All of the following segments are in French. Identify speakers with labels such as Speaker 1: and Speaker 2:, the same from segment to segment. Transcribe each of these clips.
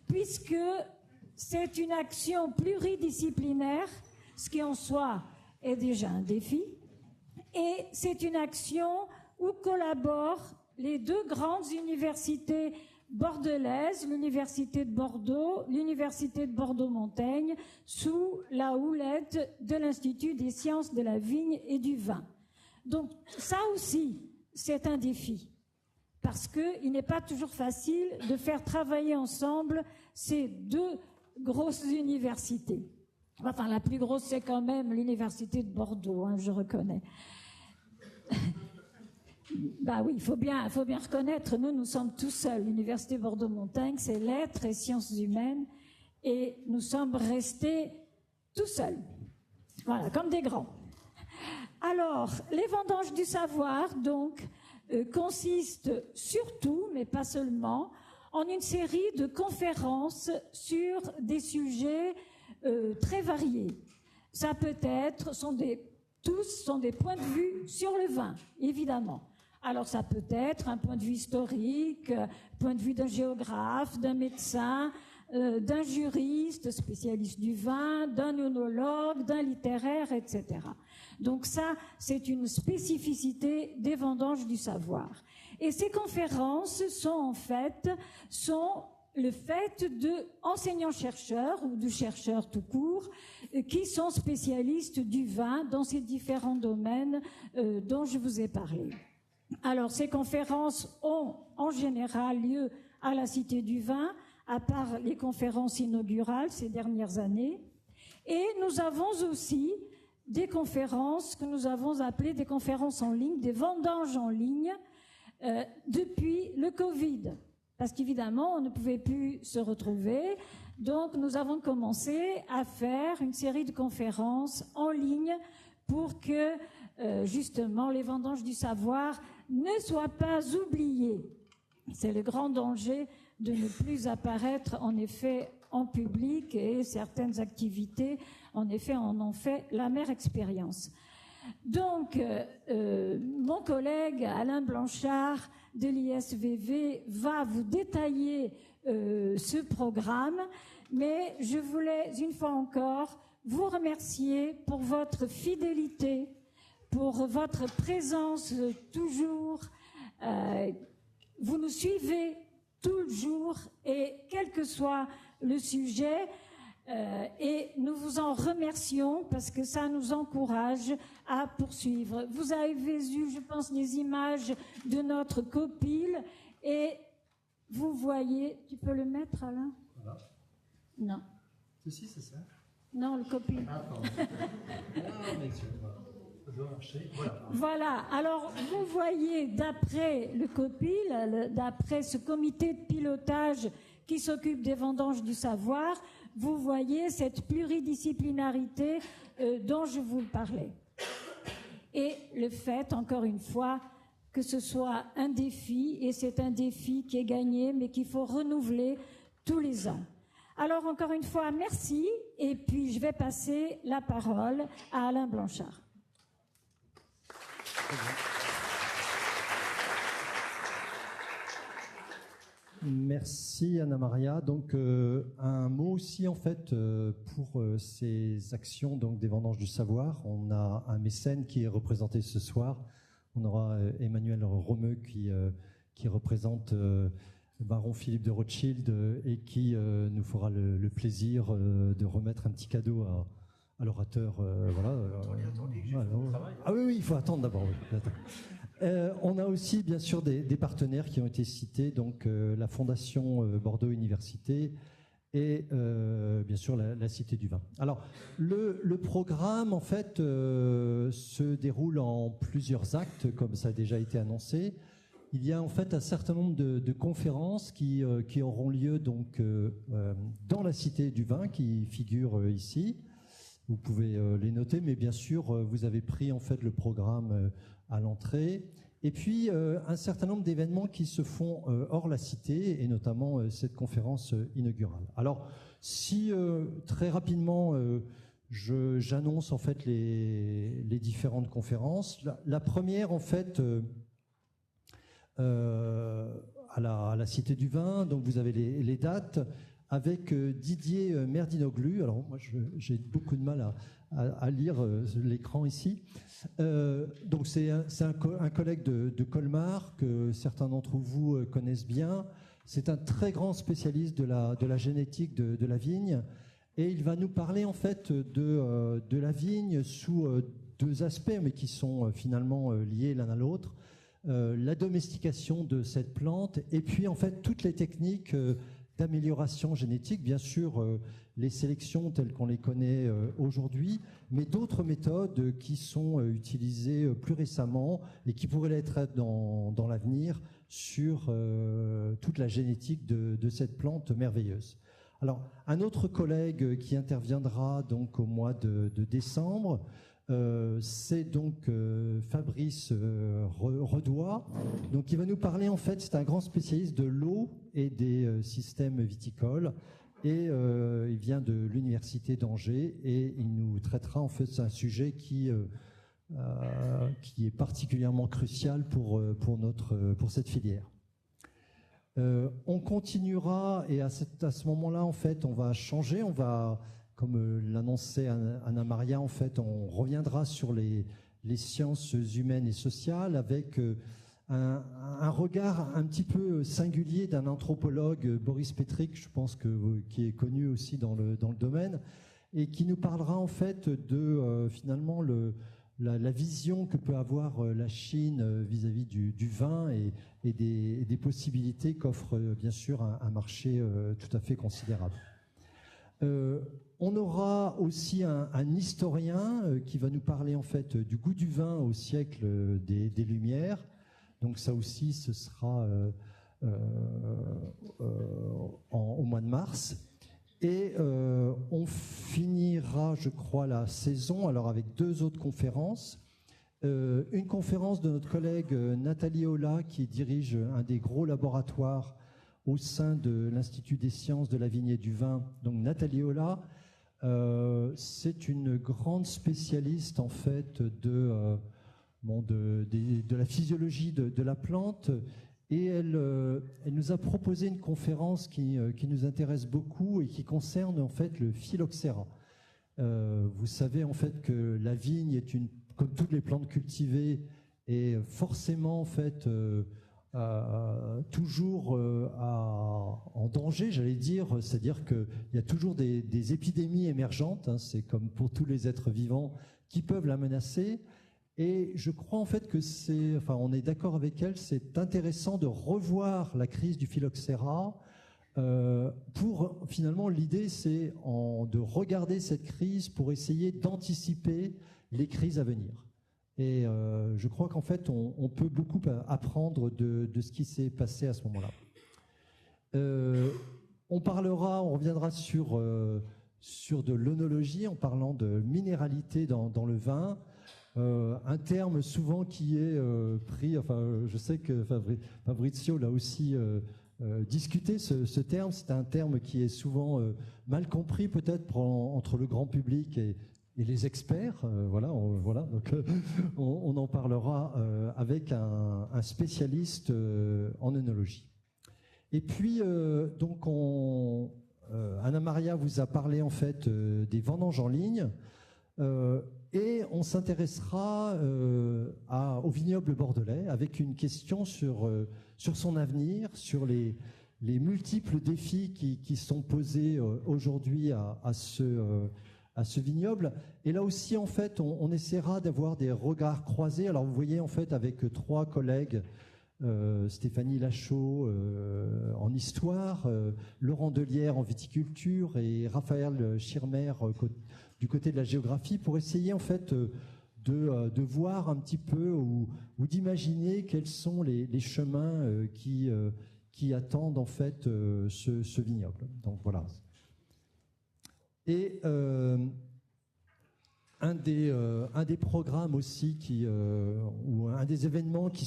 Speaker 1: puisque c'est une action pluridisciplinaire, ce qui en soi est déjà un défi, et c'est une action où collaborent les deux grandes universités bordelaises, l'Université de Bordeaux, l'Université de Bordeaux-Montaigne, sous la houlette de l'Institut des sciences de la vigne et du vin. Donc ça aussi, c'est un défi, parce qu'il n'est pas toujours facile de faire travailler ensemble ces deux grosses universités. Enfin, la plus grosse, c'est quand même l'Université de Bordeaux, je reconnais. Bah oui, il faut bien reconnaître, nous sommes tout seuls. L'Université Bordeaux-Montaigne, c'est lettres et sciences humaines, et nous sommes restés tout seuls. Voilà, comme des grands. Alors, les vendanges du savoir, donc, consistent surtout, mais pas seulement, en une série de conférences sur des sujets très variés. Ça peut être, tous sont des points de vue sur le vin, évidemment. Alors ça peut être un point de vue historique, point de vue d'un géographe, d'un médecin, d'un juriste, spécialiste du vin, d'un œnologue, d'un littéraire, etc. Donc ça, c'est une spécificité des vendanges du savoir. Et ces conférences sont le fait de enseignants-chercheurs ou de chercheurs tout court qui sont spécialistes du vin dans ces différents domaines dont je vous ai parlé. Alors, ces conférences ont en général lieu à la Cité du Vin, à part les conférences inaugurales ces dernières années. Et nous avons aussi des conférences que nous avons appelées des conférences en ligne, des vendanges en ligne, depuis le Covid. Parce qu'évidemment, on ne pouvait plus se retrouver. Donc, nous avons commencé à faire une série de conférences en ligne pour que, justement, les vendanges du savoir ne soient pas oubliées. C'est le grand danger de ne plus apparaître, en effet, en public, et certaines activités, en effet, en ont fait l'amère expérience. Donc, mon collègue Alain Blanchard de l'ISVV va vous détailler ce programme, mais je voulais une fois encore vous remercier pour votre fidélité, pour votre présence toujours. Vous nous suivez tout le jour et quel que soit le sujet, et nous vous en remercions parce que ça nous encourage à poursuivre. Vous avez vu, je pense, les images de notre copile et vous voyez, tu peux le mettre, Alain? Voilà. Non.
Speaker 2: Ceci, c'est ça?
Speaker 1: Non, le copile.
Speaker 2: Ah, pardon.
Speaker 1: Voilà, alors vous voyez, d'après le COPIL, d'après ce comité de pilotage qui s'occupe des vendanges du savoir, vous voyez cette pluridisciplinarité dont je vous parlais. Et le fait, encore une fois, que ce soit un défi, et c'est un défi qui est gagné, mais qu'il faut renouveler tous les ans. Alors, encore une fois, merci, et puis je vais passer la parole à Alain Blanchard.
Speaker 2: Merci Anna-Maria. Donc un mot aussi en fait pour ces actions donc des vendanges du savoir. On a un mécène qui est représenté ce soir. On aura Emmanuel Romeu qui représente Baron Philippe de Rothschild et qui nous fera le plaisir de remettre un petit cadeau à l'orateur. Ah oui, il faut attendre d'abord. Oui. On a aussi bien sûr des partenaires qui ont été cités, donc la Fondation Bordeaux Université et bien sûr la Cité du Vin. Alors le programme en fait se déroule en plusieurs actes, comme ça a déjà été annoncé. Il y a en fait un certain nombre de conférences qui auront lieu donc dans la Cité du Vin qui figure ici. Vous pouvez les noter, mais bien sûr vous avez pris en fait le programme à l'entrée. Et puis, un certain nombre d'événements qui se font hors la cité, et notamment cette conférence inaugurale. Alors, si très rapidement, j'annonce en fait les différentes conférences. La première, en fait, à la Cité du Vin. Donc vous avez les dates avec Didier Merdinoglu. Alors moi j'ai beaucoup de mal à lire l'écran ici. Donc c'est un collègue de Colmar que certains d'entre vous connaissent bien. C'est un très grand spécialiste de la génétique de la vigne, et il va nous parler en fait de la vigne sous deux aspects, mais qui sont finalement liés l'un à l'autre. La domestication de cette plante, et puis en fait toutes les techniques d'amélioration génétique, bien sûr les sélections telles qu'on les connaît aujourd'hui, mais d'autres méthodes qui sont utilisées plus récemment et qui pourraient l'être dans l'avenir sur toute la génétique de cette plante merveilleuse. Alors, un autre collègue qui interviendra donc au mois de décembre, c'est donc Fabrice Redois. Donc, il va nous parler, en fait, c'est un grand spécialiste de l'eau et des systèmes viticoles. Et il vient de l'université d'Angers, et il nous traitera, en fait, c'est un sujet qui est particulièrement crucial pour cette filière. On continuera, et à ce moment-là, en fait, on va changer, on va, comme l'annonçait Anna Maria, en fait, on reviendra sur les sciences humaines et sociales avec un regard un petit peu singulier d'un anthropologue, Boris Petrik, je pense qui est connu aussi dans le domaine, et qui nous parlera en fait de finalement la vision que peut avoir la Chine vis-à-vis du vin et des possibilités qu'offre bien sûr un marché tout à fait considérable. On aura aussi un historien qui va nous parler en fait du goût du vin au siècle des Lumières. Donc ça aussi, ce sera au mois de mars. Et on finira, je crois, la saison alors avec deux autres conférences. Une conférence de notre collègue Nathalie Ola, qui dirige un des gros laboratoires au sein de l'Institut des sciences de la vigne et du vin. Donc Nathalie Ola, c'est une grande spécialiste en fait de la physiologie de la plante. Et elle nous a proposé une conférence qui nous intéresse beaucoup et qui concerne en fait le phylloxéra. Vous savez en fait que la vigne est comme toutes les plantes cultivées, est forcément en fait toujours en danger, j'allais dire. C'est-à-dire qu'il y a toujours des épidémies émergentes. Hein, c'est comme pour tous les êtres vivants qui peuvent la menacer. Et je crois en fait que on est d'accord avec elle, c'est intéressant de revoir la crise du phylloxéra pour finalement l'idée c'est de regarder cette crise pour essayer d'anticiper les crises à venir. Et je crois qu'en fait on peut beaucoup apprendre de ce qui s'est passé à ce moment-là. On reviendra sur de l'œnologie en parlant de minéralité dans le vin. Un terme souvent qui est pris, je sais que Fabrizio l'a aussi discuté, ce terme. C'est un terme qui est souvent mal compris peut-être entre le grand public et les experts. Donc on en parlera avec un spécialiste en œnologie. Et puis donc Anna Maria vous a parlé en fait des vendanges en ligne. Et on s'intéressera au vignoble bordelais avec une question sur son avenir, sur les multiples défis qui sont posés aujourd'hui à ce vignoble. Et là aussi, en fait, on essaiera d'avoir des regards croisés. Alors, vous voyez, en fait, avec trois collègues, Stéphanie Lachaud en histoire, Laurent Delière en viticulture et Raphaël Schirmer du côté de la géographie, pour essayer en fait de voir un petit peu ou d'imaginer quels sont les chemins qui attendent en fait ce vignoble. Donc voilà. Et un des programmes aussi ou un des événements qui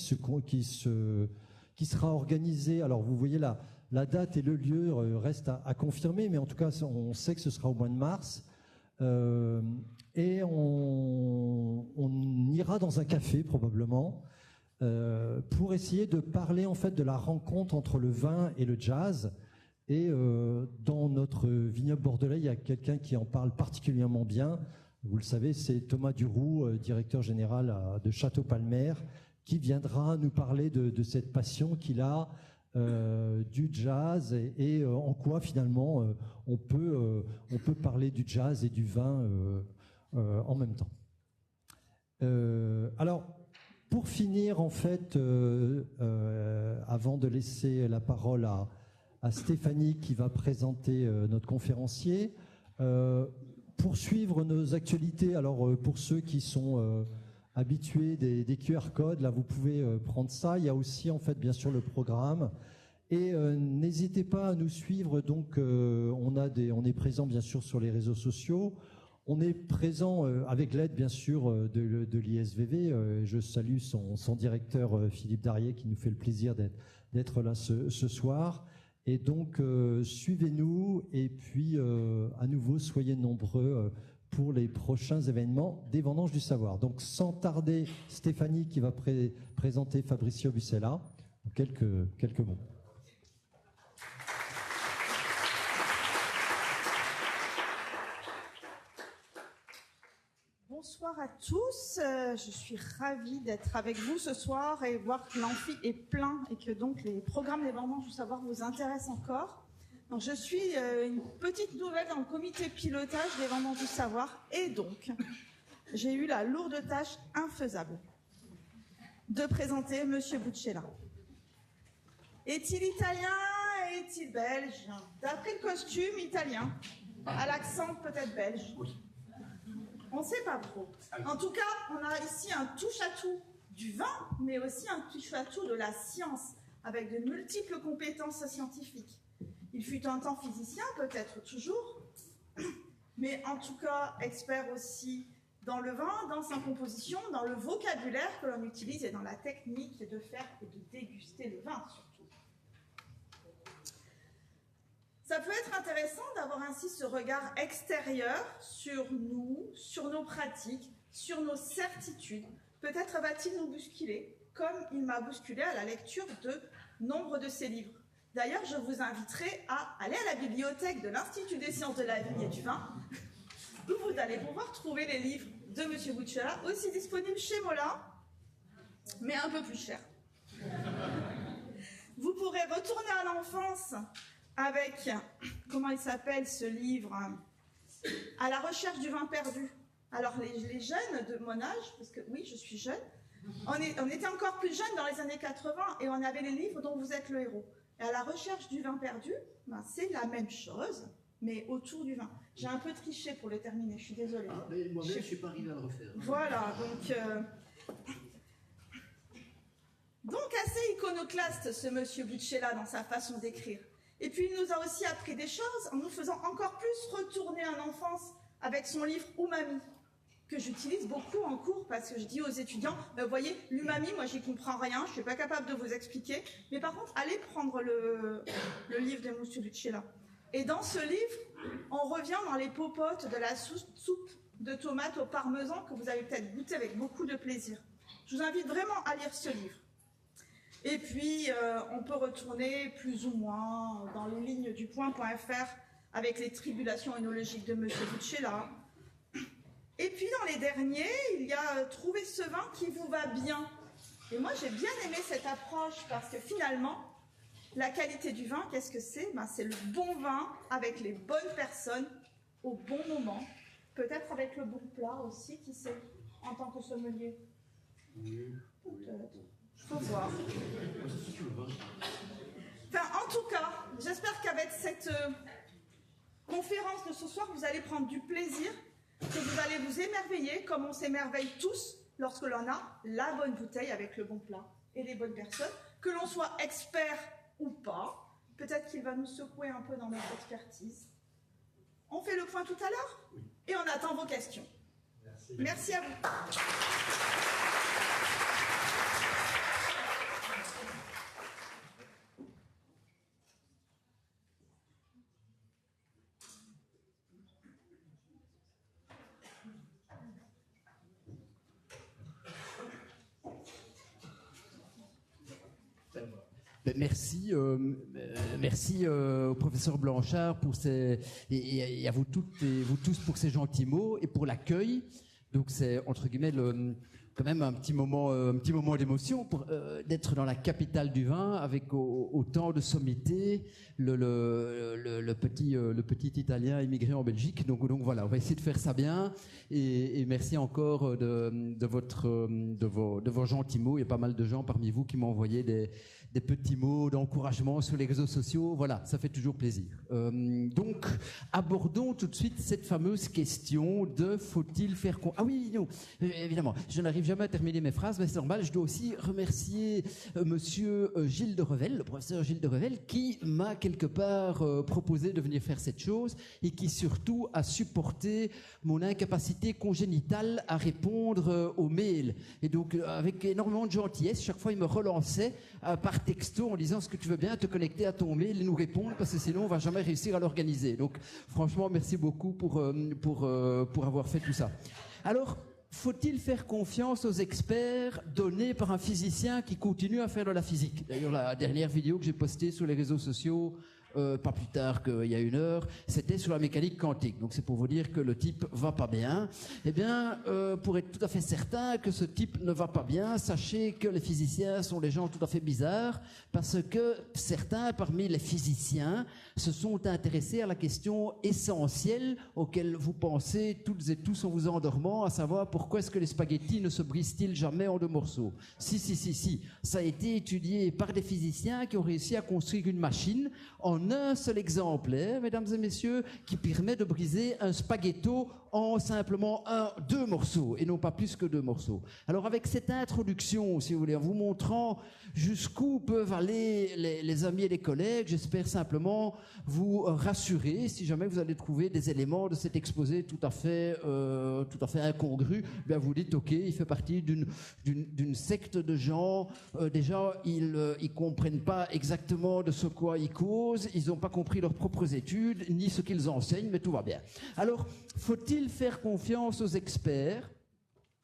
Speaker 2: sera organisé. Alors vous voyez la date et le lieu restent à confirmer, mais en tout cas on sait que ce sera au mois de mars. Et on ira dans un café probablement pour essayer de parler en fait de la rencontre entre le vin et le jazz. Et dans notre vignoble bordelais, il y a quelqu'un qui en parle particulièrement bien. Vous le savez, c'est Thomas Duroux, directeur général de Château Palmer, qui viendra nous parler de cette passion qu'il a du jazz et en quoi finalement on peut parler du jazz et du vin en même temps. Alors, pour finir, en fait, avant de laisser la parole à Stéphanie qui va présenter notre conférencier, pour suivre nos actualités, alors pour ceux qui sont habitués des QR codes, là vous pouvez prendre ça. Il y a aussi en fait bien sûr le programme. Et n'hésitez pas à nous suivre. Donc on est présent bien sûr sur les réseaux sociaux. On est présent avec l'aide bien sûr de l'ISVV. Je salue son directeur Philippe Darier qui nous fait le plaisir d'être là ce soir. Et donc suivez-nous et puis à nouveau soyez nombreux pour les prochains événements des Vendanges du Savoir. Donc sans tarder, Stéphanie qui va présenter Fabricio Bucella en quelques mots.
Speaker 3: Bonsoir à tous, je suis ravie d'être avec vous ce soir et voir que l'amphi est plein et que donc les programmes des Vendanges du Savoir vous intéressent encore. Donc je suis une petite nouvelle dans le comité pilotage des Vendanges du Savoir et donc j'ai eu la lourde tâche infaisable de présenter Monsieur Bucella. Est-il italien? Est-il belge? D'après le costume, italien. À l'accent peut-être belge. On ne sait pas trop. En tout cas, on a ici un touche-à-tout du vin, mais aussi un touche-à-tout de la science, avec de multiples compétences scientifiques. Il fut un temps physicien, peut-être toujours, mais en tout cas expert aussi dans le vin, dans sa composition, dans le vocabulaire que l'on utilise et dans la technique de faire et de déguster le vin surtout. Ça peut être intéressant d'avoir ainsi ce regard extérieur sur nous, sur nos pratiques, sur nos certitudes. Peut-être va-t-il nous bousculer, comme il m'a bousculé à la lecture de nombre de ses livres. D'ailleurs, je vous inviterai à aller à la bibliothèque de l'Institut des sciences de la vigne et du vin, où vous allez pouvoir trouver les livres de M. Bucella, aussi disponibles chez Molin, mais un peu plus cher. Vous pourrez retourner à l'enfance avec, comment il s'appelle ce livre, À la recherche du vin perdu. Alors les jeunes de mon âge, parce que oui, je suis jeune, on était encore plus jeunes dans les années 80 et on avait les livres dont vous êtes le héros. Et À la recherche du vin perdu, ben, c'est la même chose, mais autour du vin. J'ai un peu triché pour le terminer, je suis désolée.
Speaker 4: Ah, mais moi-même, je ne suis pas arrivé à le refaire.
Speaker 3: Voilà, donc assez iconoclaste ce monsieur Bucella dans sa façon d'écrire. Et puis il nous a aussi appris des choses en nous faisant encore plus retourner en enfance avec son livre Umami, que j'utilise beaucoup en cours parce que je dis aux étudiants, vous voyez, l'umami, moi j'y comprends rien, je ne suis pas capable de vous expliquer, mais par contre, allez prendre le livre de M. Bucella. Et dans ce livre, on revient dans les popotes de la soupe de tomates au parmesan que vous avez peut-être goûté avec beaucoup de plaisir. Je vous invite vraiment à lire ce livre. Et puis, on peut retourner plus ou moins dans les lignes du point.fr avec les tribulations œnologiques de M. Bucella. Et puis, dans les derniers, il y a trouver ce vin qui vous va bien. Et moi, j'ai bien aimé cette approche parce que finalement, la qualité du vin, qu'est-ce que c'est? Ben, c'est le bon vin avec les bonnes personnes au bon moment. Peut-être avec le bon plat aussi, qui sait, en tant que sommelier. Peut-être. Faut voir. Enfin, en tout cas, j'espère qu'avec cette conférence de ce soir, vous allez prendre du plaisir, que vous allez vous émerveiller, comme on s'émerveille tous lorsque l'on a la bonne bouteille avec le bon plat et les bonnes personnes, que l'on soit expert ou pas. Peut-être qu'il va nous secouer un peu dans notre expertise. On fait le point tout à l'heure et on attend vos questions. Merci à vous.
Speaker 5: Merci au professeur Blanchard pour et à vous toutes et vous tous pour ces gentils mots et pour l'accueil. Donc c'est entre guillemets quand même un petit moment d'émotion pour d'être dans la capitale du vin avec autant de sommité, le petit Italien immigré en Belgique. Donc voilà, on va essayer de faire ça bien et merci encore de vos gentils mots. Il y a pas mal de gens parmi vous qui m'ont envoyé des petits mots d'encouragement sur les réseaux sociaux. Voilà, ça fait toujours plaisir. Donc, abordons tout de suite cette fameuse question de faut-il faire... Ah oui, non, évidemment, je n'arrive jamais à terminer mes phrases, mais c'est normal. Je dois aussi remercier monsieur Gilles de Revel, le professeur Gilles de Revel, qui m'a quelque part proposé de venir faire cette chose et qui surtout a supporté mon incapacité congénitale à répondre aux mails. Et donc, avec énormément de gentillesse, chaque fois, il me relançait par texto en disant: est-ce que tu veux bien te connecter à ton mail et nous répondre, parce que sinon on va jamais réussir à l'organiser. Donc franchement merci beaucoup pour avoir fait tout ça. Alors, faut-il faire confiance aux experts donnés par un physicien qui continue à faire de la physique? D'ailleurs, la dernière vidéo que j'ai postée sur les réseaux sociaux, pas plus tard qu'il y a 1 heure, c'était sur la mécanique quantique. Donc c'est pour vous dire que le type va pas bien. Eh bien, pour être tout à fait certain que ce type ne va pas bien, sachez que les physiciens sont des gens tout à fait bizarres, parce que certains parmi les physiciens se sont intéressés à la question essentielle auquel vous pensez toutes et tous en vous endormant, à savoir pourquoi est-ce que les spaghettis ne se brisent-ils jamais en 2 morceaux. Si. Ça a été étudié par des physiciens qui ont réussi à construire une machine en un seul exemplaire, mesdames et messieurs, qui permet de briser un spaghetto en simplement 2 morceaux, et non pas plus que 2 morceaux. Alors avec cette introduction, si vous voulez, en vous montrant jusqu'où peuvent aller les amis et les collègues, j'espère simplement vous rassurer, si jamais vous allez trouver des éléments de cet exposé tout à fait incongru, bien vous dites ok, il fait partie d'une secte de gens, déjà ils comprennent pas exactement de ce quoi ils causent, ils n'ont pas compris leurs propres études, ni ce qu'ils enseignent, mais tout va bien. Alors, faut-il faire confiance aux experts?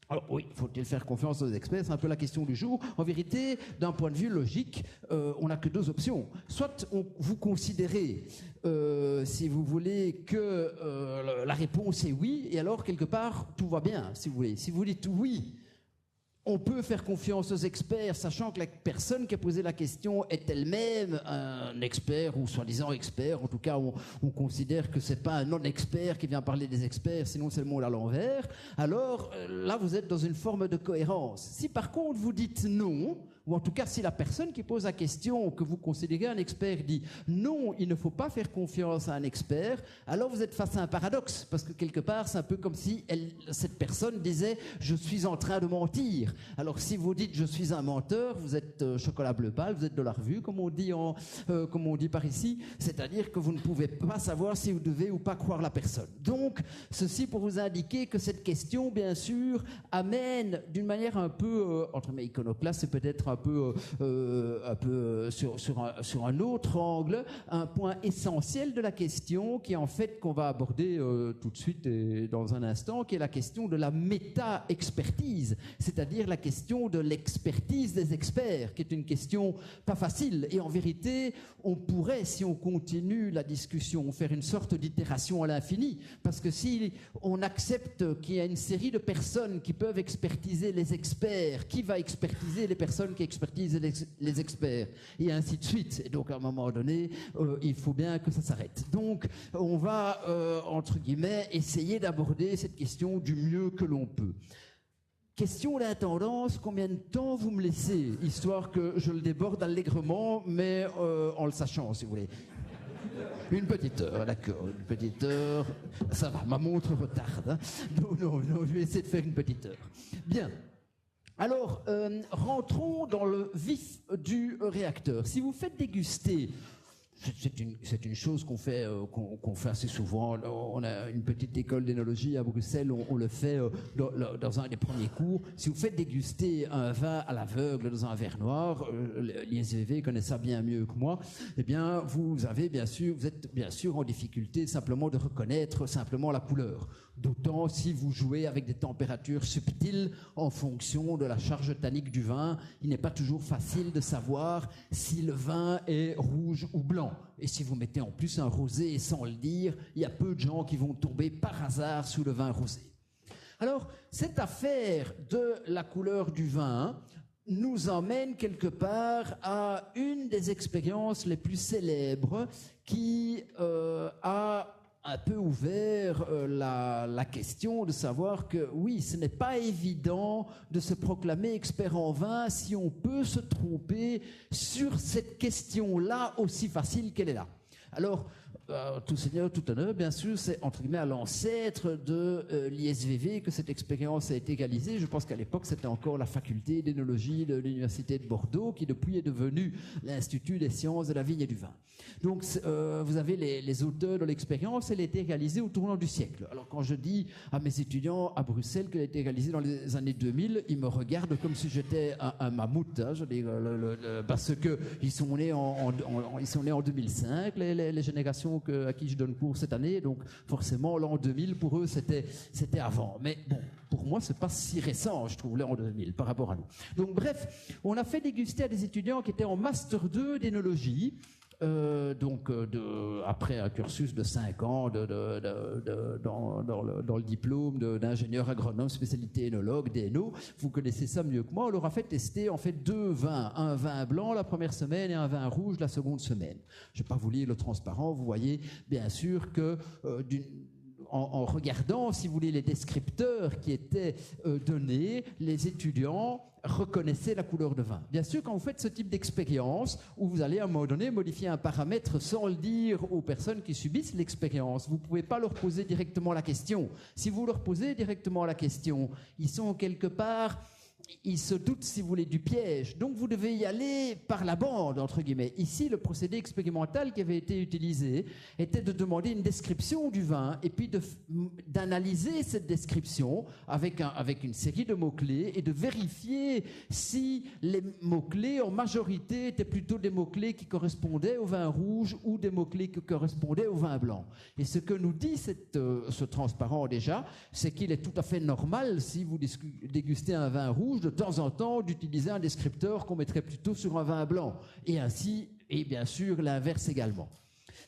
Speaker 5: Alors oui, faut-il faire confiance aux experts? C'est un peu la question du jour. En vérité, d'un point de vue logique, on n'a que 2 options. Soit vous considérez, si vous voulez, que la réponse est oui, et alors quelque part, tout va bien, si vous voulez. Si vous dites oui, on peut faire confiance aux experts, sachant que la personne qui a posé la question est elle-même un expert ou soi-disant expert. En tout cas, on considère que c'est pas un non-expert qui vient parler des experts, sinon c'est le monde à l'envers. Alors là, vous êtes dans une forme de cohérence. Si par contre vous dites non, ou en tout cas si la personne qui pose la question que vous considérez un expert dit non, il ne faut pas faire confiance à un expert, alors vous êtes face à un paradoxe, parce que quelque part c'est un peu comme si cette personne disait je suis en train de mentir. Alors si vous dites je suis un menteur, vous êtes chocolat bleu pâle, vous êtes de la revue comme on dit par ici, c'est-à-dire que vous ne pouvez pas savoir si vous devez ou pas croire la personne. Donc ceci pour vous indiquer que cette question bien sûr amène d'une manière un peu entre mes iconoclastes, c'est peut-être un peu sur un autre angle, un point essentiel de la question qui est en fait qu'on va aborder tout de suite et dans un instant, qui est la question de la méta-expertise, c'est-à-dire la question de l'expertise des experts, qui est une question pas facile. Et en vérité, on pourrait, si on continue la discussion, faire une sorte d'itération à l'infini, parce que si on accepte qu'il y a une série de personnes qui peuvent expertiser les experts, qui va expertiser les personnes qui expertisent les experts, et ainsi de suite. Et donc, à un moment donné, il faut bien que ça s'arrête. Donc, on va, entre guillemets, essayer d'aborder cette question du mieux que l'on peut. Question d'intendance, combien de temps vous me laissez, histoire que je le déborde allègrement, mais en le sachant, si vous voulez. Une petite heure, d'accord, une petite heure. Ça va, ma montre retarde. Hein. Non, je vais essayer de faire une petite heure. Bien. Alors, rentrons dans le vif du réacteur. Si vous faites déguster, c'est une chose qu'on fait assez souvent. On a une petite école d'énologie à Bruxelles, on le fait dans un des premiers cours. Si vous faites déguster un vin à l'aveugle dans un verre noir, l'ISVV connaît ça bien mieux que moi, eh bien, vous êtes bien sûr en difficulté simplement de reconnaître simplement la couleur. D'autant si vous jouez avec des températures subtiles en fonction de la charge tannique du vin, il n'est pas toujours facile de savoir si le vin est rouge ou blanc. Et si vous mettez en plus un rosé sans le dire, il y a peu de gens qui vont tomber par hasard sous le vin rosé. Alors, cette affaire de la couleur du vin nous emmène quelque part à une des expériences les plus célèbres qui a un peu ouvert la question de savoir que oui, ce n'est pas évident de se proclamer expert en vin si on peut se tromper sur cette question-là aussi facile qu'elle est là. Alors, tout seigneur, tout honneur, bien sûr, c'est entre guillemets à l'ancêtre de l'ISVV que cette expérience a été réalisée. Je pense qu'à l'époque, c'était encore la faculté d'énologie de l'Université de Bordeaux qui depuis est devenue l'Institut des sciences de la vigne et du vin. Donc, vous avez les auteurs de l'expérience, elle a été réalisée au tournant du siècle. Alors, quand je dis à mes étudiants à Bruxelles qu'elle a été réalisée dans les années 2000, ils me regardent comme si j'étais un mammouth, hein, je dis, parce que ils sont nés en 2005, les générations à qui je donne cours cette année, donc forcément l'an 2000 pour eux c'était avant. Mais bon, pour moi c'est pas si récent, je trouve, l'an 2000 par rapport à nous. Donc bref, on a fait déguster à des étudiants qui étaient en master 2 d'énologie. Après un cursus de 5 ans dans le diplôme d'ingénieur agronome spécialité énologue, DNO, vous connaissez ça mieux que moi, on leur a fait tester en fait 2 vins, un vin blanc la première semaine et un vin rouge la seconde semaine. Je ne vais pas vous lire le transparent, vous voyez bien sûr que en regardant, si vous voulez, les descripteurs qui étaient donnés, les étudiants reconnaissaient la couleur de vin. Bien sûr, quand vous faites ce type d'expérience, où vous allez à un moment donné modifier un paramètre sans le dire aux personnes qui subissent l'expérience, vous ne pouvez pas leur poser directement la question. Si vous leur posez directement la question, ils sont quelque part... Ils se doutent, si vous voulez, du piège. Donc, vous devez y aller par la bande, entre guillemets. Ici, le procédé expérimental qui avait été utilisé était de demander une description du vin et puis d'analyser cette description avec une série de mots-clés et de vérifier si les mots-clés, en majorité, étaient plutôt des mots-clés qui correspondaient au vin rouge ou des mots-clés qui correspondaient au vin blanc. Et ce que nous dit ce transparent déjà, c'est qu'il est tout à fait normal, si vous dégustez un vin rouge, de temps en temps d'utiliser un descripteur qu'on mettrait plutôt sur un vin blanc, et bien sûr l'inverse également.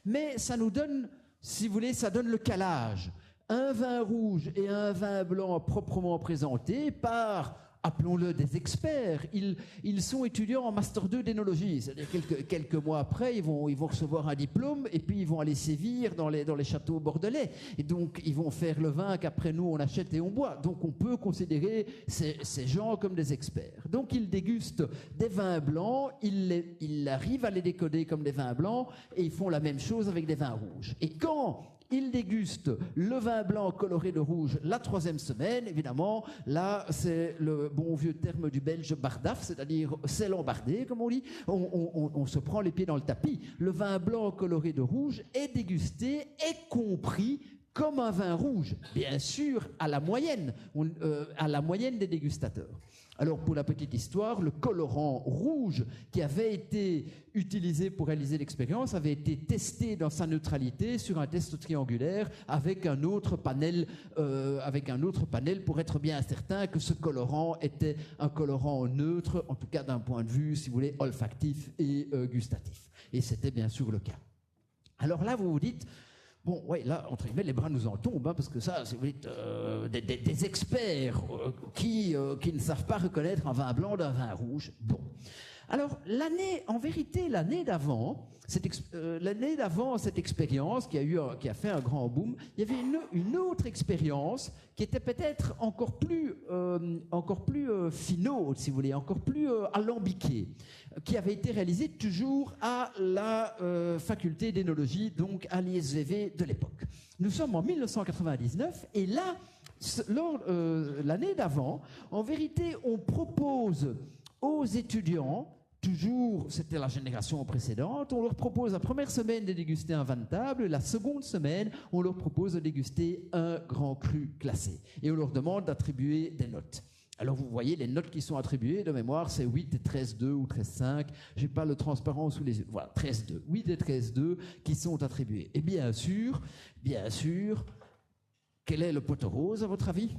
Speaker 5: Mais ça nous donne, si vous voulez, ça donne le calage. Un vin rouge et un vin blanc proprement présentés par, appelons-le, des experts. Ils sont étudiants en Master 2 d'énologie. C'est-à-dire quelques mois après, ils vont recevoir un diplôme et puis ils vont aller sévir dans les châteaux bordelais. Et donc, ils vont faire le vin qu'après nous, on achète et on boit. Donc, on peut considérer ces gens comme des experts. Donc, ils dégustent des vins blancs, ils arrivent à les décoder comme des vins blancs et ils font la même chose avec des vins rouges. Et quand ils dégustent le vin blanc coloré de rouge la 3e semaine, évidemment, là, c'est le bon vieux terme du belge bardaf, c'est-à-dire c'est l'embardé, comme on dit, on se prend les pieds dans le tapis. Le vin blanc coloré de rouge est dégusté, est compris comme un vin rouge, bien sûr, à la moyenne des dégustateurs. Alors, pour la petite histoire, le colorant rouge qui avait été utilisé pour réaliser l'expérience avait été testé dans sa neutralité sur un test triangulaire avec un autre panel pour être bien certain que ce colorant était un colorant neutre, en tout cas d'un point de vue, si vous voulez, olfactif et gustatif. Et c'était bien sûr le cas. Alors là, vous vous dites... Bon, ouais, là, entre guillemets, les bras nous en tombent, hein, parce que ça, c'est des experts qui ne savent pas reconnaître un vin blanc d'un vin rouge. Bon. Alors, l'année d'avant cette expérience qui a fait un grand boom, il y avait une autre expérience qui était peut-être encore plus finaude, si vous voulez, encore plus alambiquée, qui avait été réalisée toujours à la faculté d'énologie, donc à l'ISVV de l'époque. Nous sommes en 1999 et là, l'année d'avant, en vérité, on propose aux étudiants toujours, c'était la génération précédente, on leur propose la première semaine de déguster un vin de table, la seconde semaine, on leur propose de déguster un grand cru classé. Et on leur demande d'attribuer des notes. Alors vous voyez, les notes qui sont attribuées, de mémoire, c'est 8 et 13,2 ou 13,5. J'ai pas le transparent sous les yeux. Voilà, 13,2. 8 et 13,2 qui sont attribués. Et bien sûr, quel est le poteau rose à votre avis ?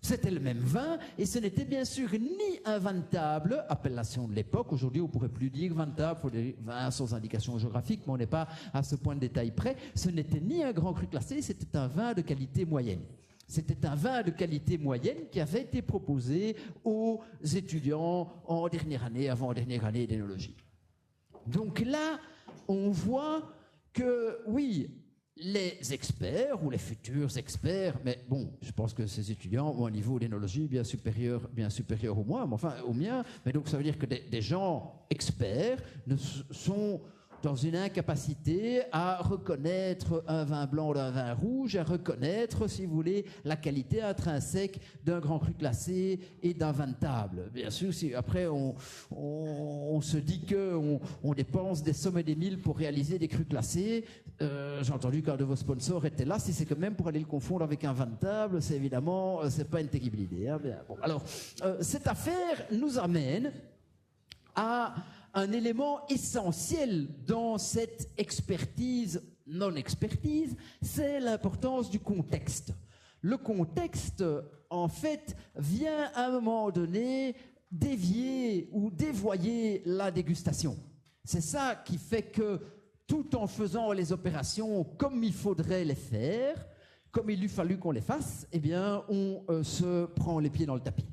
Speaker 5: C'était le même vin, et ce n'était bien sûr ni un vin de table, appellation de l'époque. Aujourd'hui, on ne pourrait plus dire vin de table, pour des vins sans indication géographique, mais on n'est pas à ce point de détail près. Ce n'était ni un grand cru classé, c'était un vin de qualité moyenne. C'était un vin de qualité moyenne qui avait été proposé aux étudiants en dernière année, avant-dernière année d'énologie. Donc là, on voit que, oui, les experts ou les futurs experts, mais bon, je pense que ces étudiants ont un niveau d'énologie bien supérieur au moins, mais enfin au mien. Mais donc ça veut dire que des gens experts sont dans une incapacité à reconnaître un vin blanc d'un vin rouge, à reconnaître, si vous voulez, la qualité intrinsèque d'un grand cru classé et d'un vin de table. Bien sûr, si après on se dit qu'on dépense des sommes et des mille pour réaliser des crus classés, j'ai entendu qu'un de vos sponsors était là, si c'est quand même pour aller le confondre avec un vin de table, c'est évidemment, c'est pas une terrible idée. Hein. Bien, bon. Alors, cette affaire nous amène à un élément essentiel dans cette expertise, non-expertise, c'est l'importance du contexte. Le contexte, en fait, vient à un moment donné dévier ou dévoyer la dégustation. C'est ça qui fait que, tout en faisant les opérations comme il faudrait les faire, comme il eût fallu qu'on les fasse, eh bien, on se prend les pieds dans le tapis.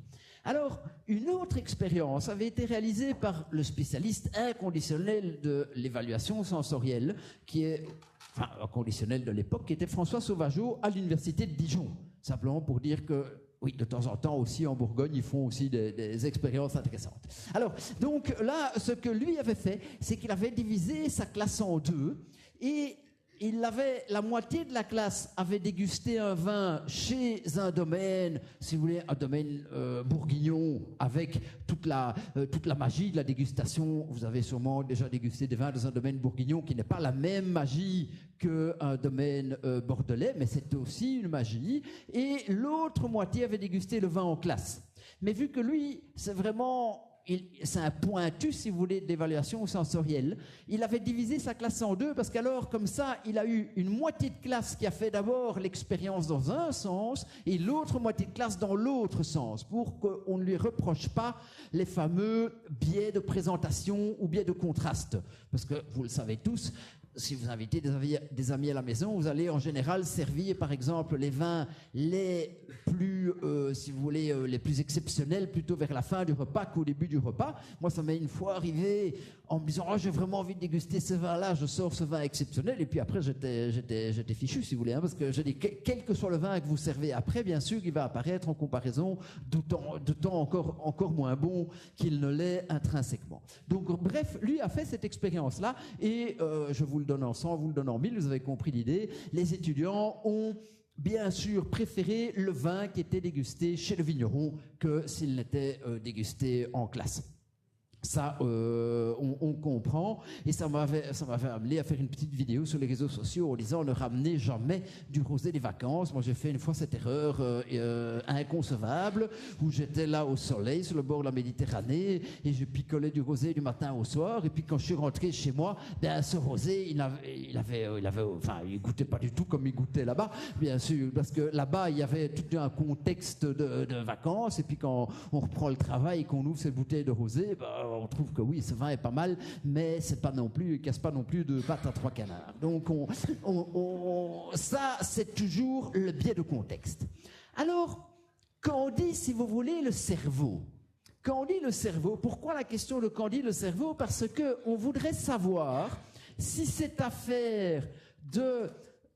Speaker 5: Alors, une autre expérience avait été réalisée par le spécialiste inconditionnel de l'évaluation sensorielle, qui est, enfin, inconditionnel de l'époque, qui était François Sauvageau à l'université de Dijon. Simplement pour dire que, oui, de temps en temps aussi en Bourgogne, ils font aussi des expériences intéressantes. Alors, donc là, ce que lui avait fait, c'est qu'il avait divisé sa classe en deux, et la moitié de la classe avait dégusté un vin chez un domaine, si vous voulez, un domaine bourguignon, avec toute la magie de la dégustation. Vous avez sûrement déjà dégusté des vins dans un domaine bourguignon qui n'est pas la même magie qu'un domaine bordelais, mais c'est aussi une magie. Et l'autre moitié avait dégusté le vin en classe. Mais vu que lui, c'est un pointu, si vous voulez, d'évaluation sensorielle. Il avait divisé sa classe en deux parce qu'alors, comme ça, il a eu une moitié de classe qui a fait d'abord l'expérience dans un sens et l'autre moitié de classe dans l'autre sens pour qu'on ne lui reproche pas les fameux biais de présentation ou biais de contraste. Parce que, vous le savez tous, si vous invitez des amis à la maison, vous allez en général servir, par exemple, les vins les plus, si vous voulez, les plus exceptionnels plutôt vers la fin du repas qu'au début du repas. Moi, ça m'est une fois arrivé en me disant « Oh, j'ai vraiment envie de déguster ce vin-là, je sors ce vin exceptionnel. » Et puis après, j'étais fichu, si vous voulez, hein, parce que je dis, quel que soit le vin que vous servez après, bien sûr, il va apparaître en comparaison de temps encore moins bon qu'il ne l'est intrinsèquement. Donc, bref, lui a fait cette expérience-là, et je vous le donne en 100, vous le donne en 1000, vous avez compris l'idée. Les étudiants ont bien sûr préféré le vin qui était dégusté chez le vigneron que s'il n'était dégusté en classe. Ça, on comprend, et ça m'avait amené à faire une petite vidéo sur les réseaux sociaux en disant ne ramenez jamais du rosé des vacances. Moi, j'ai fait une fois cette erreur inconcevable où j'étais là au soleil sur le bord de la Méditerranée et je picolais du rosé du matin au soir. Et puis quand je suis rentré chez moi, ben ce rosé, il goûtait pas du tout comme il goûtait là-bas, bien sûr, parce que là-bas il y avait tout un contexte de vacances. Et puis quand on reprend le travail et qu'on ouvre cette bouteille de rosé, on trouve que oui, ce vin est pas mal, mais c'est pas non plus, il casse pas non plus de pattes à trois canards. Donc ça, c'est toujours le biais de contexte. Alors, quand on dit, si vous voulez, le cerveau, pourquoi la question de quand on dit le cerveau? Parce que on voudrait savoir si cette affaire de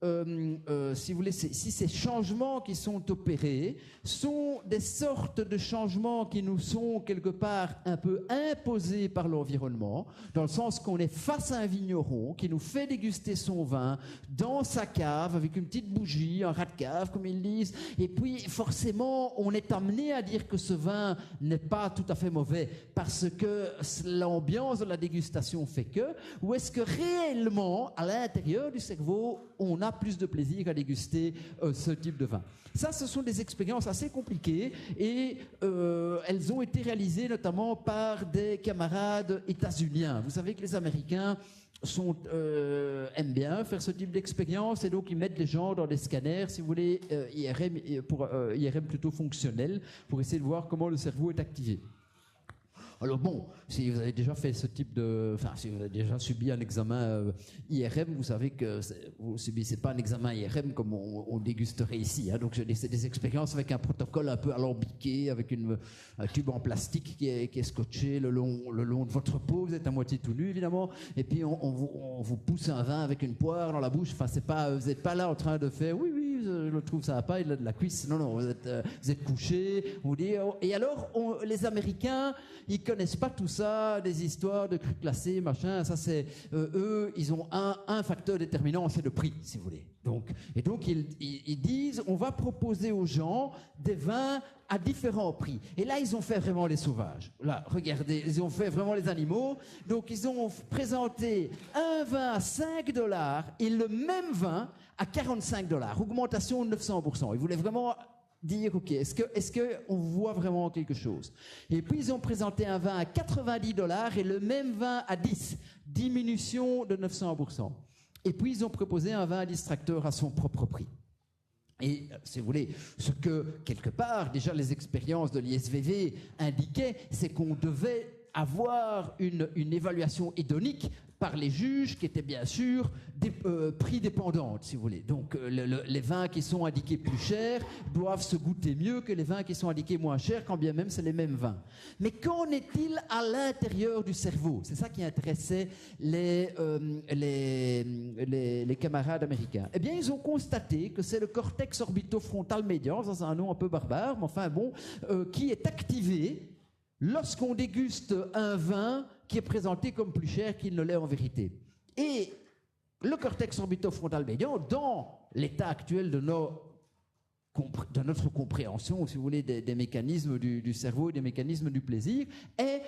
Speaker 5: si vous voulez, si ces changements qui sont opérés sont des sortes de changements qui nous sont quelque part un peu imposés par l'environnement, dans le sens qu'on est face à un vigneron qui nous fait déguster son vin dans sa cave avec une petite bougie, un rat de cave comme ils disent, et puis forcément on est amené à dire que ce vin n'est pas tout à fait mauvais parce que l'ambiance de la dégustation fait que, ou est-ce que réellement à l'intérieur du cerveau on a plus de plaisir à déguster ce type de vin. Ça, ce sont des expériences assez compliquées et elles ont été réalisées notamment par des camarades états-uniens. Vous savez que les Américains aiment bien faire ce type d'expérience et donc ils mettent les gens dans des scanners, si vous voulez, IRM plutôt fonctionnel, pour essayer de voir comment le cerveau est activé. Alors bon, si vous avez déjà fait ce type si vous avez déjà subi un examen IRM, vous savez que vous ne subissez pas un examen IRM comme on dégusterait ici. Hein. Donc c'est des expériences avec un protocole un peu alambiqué, avec un tube en plastique qui est scotché le long de votre peau. Vous êtes à moitié tout nu évidemment, et puis on vous pousse un vin avec une poire dans la bouche. Enfin, vous n'êtes pas là en train de faire oui, je le trouve ça va pas, il a de la cuisse. Non, vous êtes couché. Vous dites, et alors les Américains, ils connaissent pas tout ça, des histoires de crus classés, machin. Ça c'est eux, ils ont un facteur déterminant, c'est le prix, si vous voulez. Donc ils disent, on va proposer aux gens des vins à différents prix. Et là, ils ont fait vraiment les sauvages. Là, regardez, ils ont fait vraiment les animaux. Donc ils ont présenté un vin à $5 et le même vin à $45, augmentation de 900%. Ils voulaient vraiment dire, ok, est-ce que on voit vraiment quelque chose? Et puis ils ont présenté un vin à $90 et le même vin à 10, diminution de 900%. Et puis ils ont proposé un vin à distracteur à son propre prix. Et, si vous voulez, ce que, quelque part, déjà les expériences de l'ISVV indiquaient, c'est qu'on devait avoir une évaluation hédonique par les juges qui étaient bien sûr prix dépendantes, si vous voulez. Donc les vins qui sont indiqués plus chers doivent se goûter mieux que les vins qui sont indiqués moins chers, quand bien même c'est les mêmes vins. Mais qu'en est-il à l'intérieur du cerveau? C'est ça qui intéressait les camarades américains. Eh bien, ils ont constaté que c'est le cortex orbitofrontal médian, ça c'est un nom un peu barbare, mais enfin bon, qui est activé lorsqu'on déguste un vin qui est présenté comme plus cher qu'il ne l'est en vérité. Et le cortex orbitofrontal médian, dans l'état actuel de notre compréhension, si vous voulez, des mécanismes du cerveau et des mécanismes du plaisir, est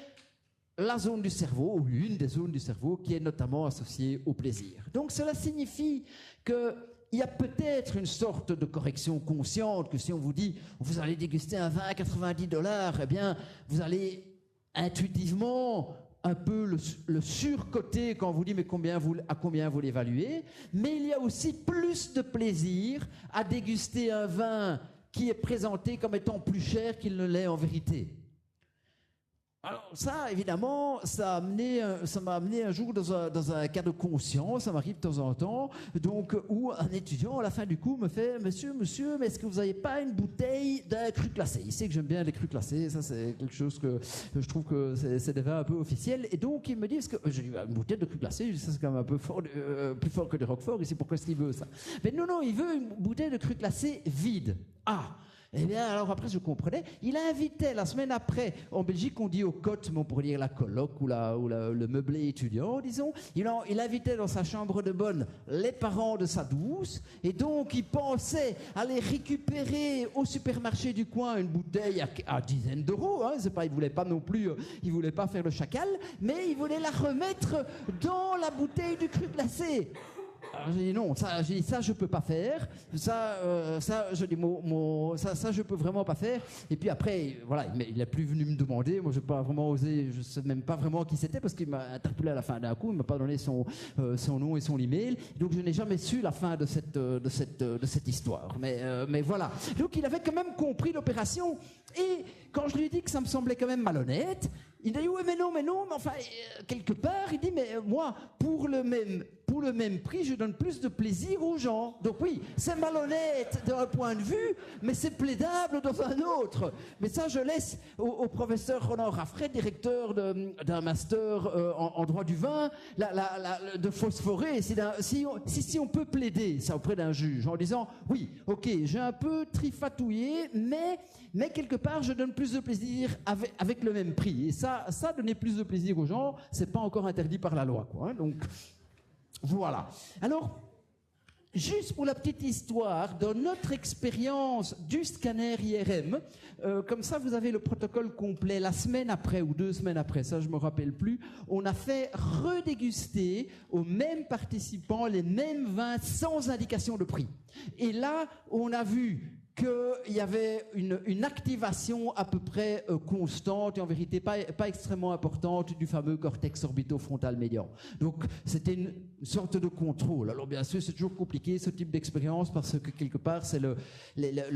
Speaker 5: la zone du cerveau, ou une des zones du cerveau, qui est notamment associée au plaisir. Donc cela signifie que il y a peut-être une sorte de correction consciente que si on vous dit vous allez déguster un vin à $90, eh bien vous allez intuitivement un peu le surcoter quand on vous dit mais à combien vous l'évaluez, mais il y a aussi plus de plaisir à déguster un vin qui est présenté comme étant plus cher qu'il ne l'est en vérité. Alors ça, évidemment, ça m'a amené un jour dans un cas de conscience, ça m'arrive de temps en temps, donc où un étudiant à la fin du cours me fait « Monsieur, mais est-ce que vous n'avez pas une bouteille d'un cru classé ?» Il sait que j'aime bien les crus classés, ça c'est quelque chose que je trouve que c'est des vins un peu officiels, et donc il me dit « Est-ce que j'ai dit, une bouteille de cru classé, ça c'est quand même un peu fort, plus fort que du Roquefort, ici pourquoi est-ce qu'il veut ça ?» Mais non, il veut une bouteille de cru classé vide. Ah! Eh bien, alors après, je comprenais. Il invitait, la semaine après, en Belgique, on dit au cote, mais on pourrait dire la coloc ou le meublé étudiant, disons. Il invitait dans sa chambre de bonne les parents de sa douce, et donc il pensait aller récupérer au supermarché du coin une bouteille à dizaines d'euros. Hein. Il voulait pas non plus, il voulait pas faire le chacal, mais il voulait la remettre dans la bouteille du cru glacé. Alors j'ai dit non, ça je peux pas faire, ça je peux vraiment pas faire. Et puis après, voilà, il a plus venu me demander, moi je n'ai pas vraiment osé, je sais même pas vraiment qui c'était parce qu'il m'a interpellé à la fin d'un coup, il m'a pas donné son nom et son email, donc je n'ai jamais su la fin de cette histoire. Mais voilà, donc il avait quand même compris l'opération, et quand je lui ai dit que ça me semblait quand même malhonnête, Il dit, oui, mais non, mais enfin, quelque part, il dit, mais moi, pour le même prix, je donne plus de plaisir aux gens. Donc oui, c'est malhonnête d'un point de vue, mais c'est plaidable dans un autre. Mais ça, je laisse au professeur Roland Raffray, directeur d'un master en droit du vin, de phosphorer. Si on peut plaider ça auprès d'un juge, en disant, oui, ok, j'ai un peu trifatouillé, mais quelque part, je donne plus de plaisir avec le même prix. Et ça, donner plus de plaisir aux gens, c'est pas encore interdit par la loi, quoi. Hein, donc, voilà. Alors, juste pour la petite histoire, dans notre expérience du scanner IRM, comme ça vous avez le protocole complet, la semaine après ou 2 semaines après, ça je me rappelle plus, on a fait redéguster aux mêmes participants les mêmes vins sans indication de prix. Et là, on a vu qu'il y avait une activation à peu près constante et en vérité pas extrêmement importante du fameux cortex orbitofrontal médian. Donc c'était une sorte de contrôle. Alors bien sûr c'est toujours compliqué ce type d'expérience parce que quelque part c'est le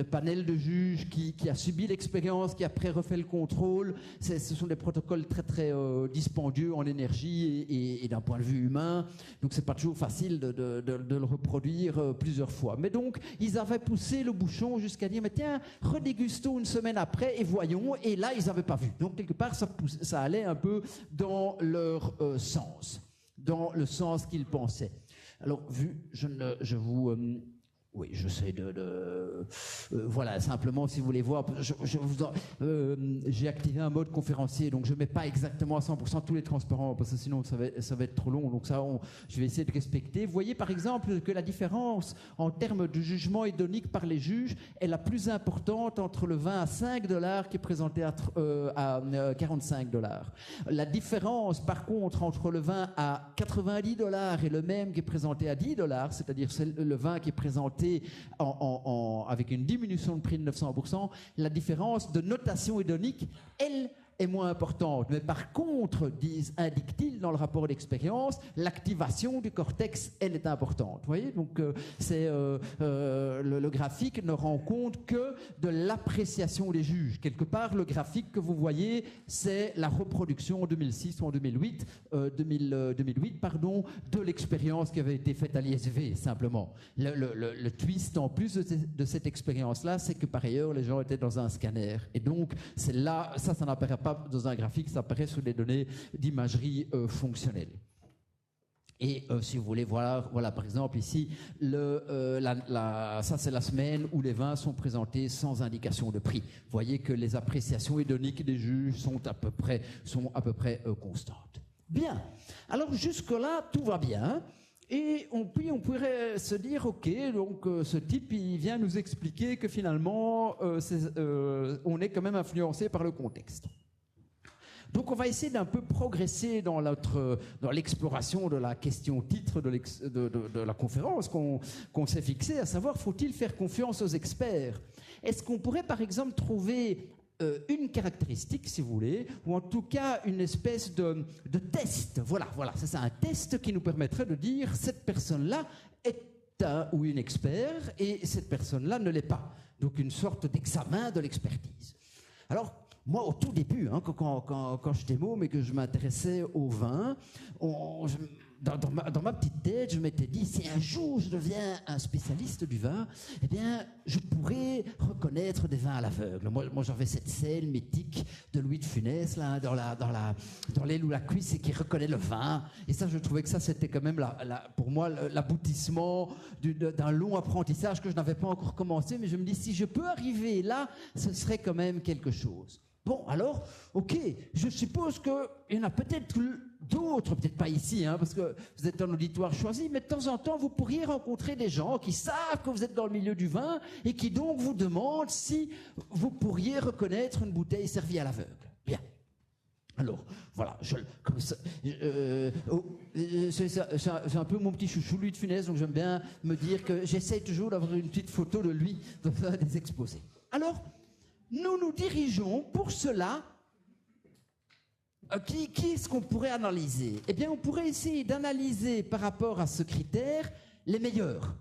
Speaker 5: panel de juges qui a subi l'expérience, qui après refait le contrôle. Ce sont des protocoles très très dispendieux en énergie et d'un point de vue humain. Donc c'est pas toujours facile de le reproduire plusieurs fois. Mais donc ils avaient poussé le bouchon jusqu'à dire, mais tiens, redégustons une semaine après et voyons, et là, ils n'avaient pas vu. Donc, quelque part, ça allait un peu dans leur sens, dans le sens qu'ils pensaient. Alors, je vous... oui, j'essaie voilà, simplement, si vous voulez voir, j'ai activé un mode conférencier, donc je ne mets pas exactement à 100% tous les transparents, parce que sinon ça va être trop long, donc ça, je vais essayer de respecter. Vous voyez, par exemple, que la différence en termes de jugement hédonique par les juges est la plus importante entre le vin à $5 qui est présenté à $45. La différence, par contre, entre le vin à $90 et le même qui est présenté à $10, c'est-à-dire le vin qui est présenté avec une diminution de prix de 900%, la différence de notation hédonique, elle, est moins importante. Mais par contre, indique-t-il dans le rapport d'expérience, l'activation du cortex, elle est importante. Vous voyez, donc le graphique ne rend compte que de l'appréciation des juges. Quelque part, le graphique que vous voyez, c'est la reproduction en 2006 ou en 2008, de l'expérience qui avait été faite à l'ISV, simplement. Le twist en plus de cette expérience-là, c'est que par ailleurs, les gens étaient dans un scanner. Et donc, c'est là, ça n'apparaît pas dans un graphique, ça apparaît sur des données d'imagerie fonctionnelle. Et si vous voulez, voilà par exemple ici, ça c'est la semaine où les vins sont présentés sans indication de prix. Vous voyez que les appréciations hédoniques des juges sont à peu près constantes. Bien, alors jusque-là, tout va bien. Et puis on pourrait se dire, ok, donc ce type il vient nous expliquer que finalement on est quand même influencé par le contexte. Donc on va essayer d'un peu progresser dans l'exploration de la question titre de la conférence qu'on s'est fixée, à savoir, faut-il faire confiance aux experts? Est-ce qu'on pourrait par exemple trouver une caractéristique, si vous voulez, ou en tout cas une espèce de test, voilà, c'est ça, un test qui nous permettrait de dire cette personne-là est un ou une expert et cette personne-là ne l'est pas. Donc une sorte d'examen de l'expertise. Alors, moi, au tout début, hein, quand j'étais môme et que je m'intéressais au vin, dans ma petite tête, je m'étais dit, si un jour je deviens un spécialiste du vin, eh bien, je pourrais reconnaître des vins à l'aveugle. Moi, j'avais cette scène mythique de Louis de Funès, là, dans l'aile ou la cuisse, et qui reconnaît le vin. Et ça, je trouvais que ça, c'était quand même, pour moi, l'aboutissement d'un long apprentissage que je n'avais pas encore commencé. Mais je me dis, si je peux arriver là, ce serait quand même quelque chose. Bon, alors, ok, je suppose qu'il y en a peut-être d'autres, peut-être pas ici, hein, parce que vous êtes un auditoire choisi, mais de temps en temps, vous pourriez rencontrer des gens qui savent que vous êtes dans le milieu du vin et qui donc vous demandent si vous pourriez reconnaître une bouteille servie à l'aveugle. Bien. Alors, voilà, c'est un peu mon petit chouchou, Louis de Funès, donc j'aime bien me dire que j'essaye toujours d'avoir une petite photo de lui dans des exposés. Alors, nous nous dirigeons pour cela. Qui est-ce qu'on pourrait analyser? Eh bien, on pourrait essayer d'analyser par rapport à ce critère les meilleurs.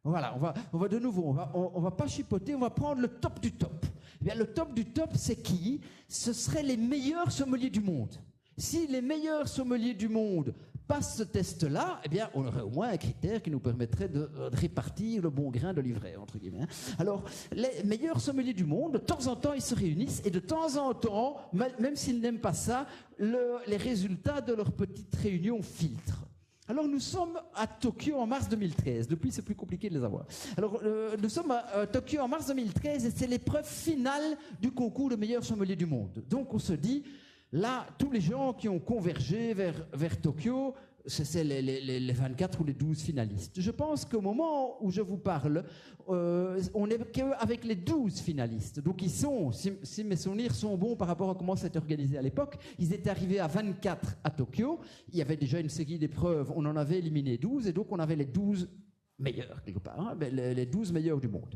Speaker 5: Voilà, on va de nouveau, on va pas chipoter, on va prendre le top du top. Eh bien, le top du top, c'est qui? Ce seraient les meilleurs sommeliers du monde. Si les meilleurs sommeliers du monde passent ce test-là, eh bien, on aurait au moins un critère qui nous permettrait de répartir le bon grain de livret, entre guillemets. Alors, les meilleurs sommeliers du monde, de temps en temps, ils se réunissent et de temps en temps, même s'ils n'aiment pas ça, les résultats de leur petite réunion filtrent. Alors, nous sommes à Tokyo en mars 2013. Depuis, c'est plus compliqué de les avoir. Alors, nous sommes à Tokyo en mars 2013 et c'est l'épreuve finale du concours de meilleurs sommeliers du monde. Donc, on se dit... Là, tous les gens qui ont convergé vers Tokyo, c'est les 24 ou les 12 finalistes. Je pense qu'au moment où je vous parle, on n'est qu'avec les 12 finalistes. Donc ils sont, si mes souvenirs sont bons par rapport à comment c'était organisé à l'époque, ils étaient arrivés à 24 à Tokyo. Il y avait déjà une série d'épreuves, on en avait éliminé 12, et donc on avait les 12 meilleurs, quelque part, hein, les 12 meilleurs du monde.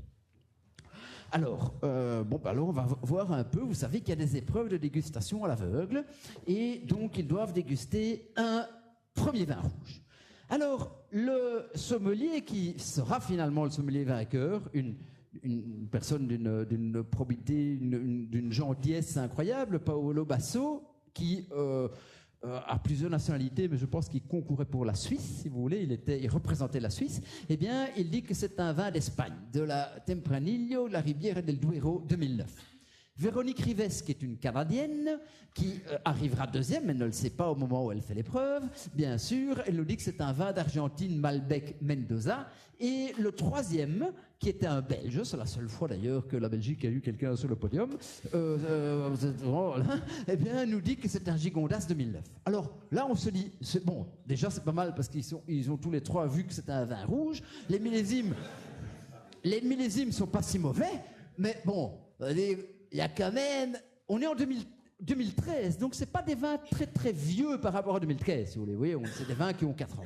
Speaker 5: Alors, alors on va voir un peu. Vous savez qu'il y a des épreuves de dégustation à l'aveugle, et donc ils doivent déguster un premier vin rouge. Alors, le sommelier qui sera finalement le sommelier vainqueur, une personne d'une probité, d'une gentillesse incroyable, Paolo Basso, qui à plusieurs nationalités, mais je pense qu'il concourait pour la Suisse, si vous voulez, il représentait la Suisse, eh bien, il dit que c'est un vin d'Espagne, de la Tempranillo, la Riviera del Duero 2009. Véronique Rives, qui est une Canadienne, qui arrivera deuxième, mais ne le sait pas au moment où elle fait l'épreuve, bien sûr, elle nous dit que c'est un vin d'Argentine Malbec Mendoza, et le troisième, qui était un Belge, c'est la seule fois d'ailleurs que la Belgique a eu quelqu'un sur le podium, eh bien, nous dit que c'est un Gigondas 2009. Alors là, on se dit, bon, déjà c'est pas mal parce qu'ils ont tous les trois vu que c'est un vin rouge. Les millésimes sont pas si mauvais, mais bon, il y a quand même, on est en 2013, donc c'est pas des vins très très vieux par rapport à 2013, si vous voulez. Oui, c'est des vins qui ont 4 ans.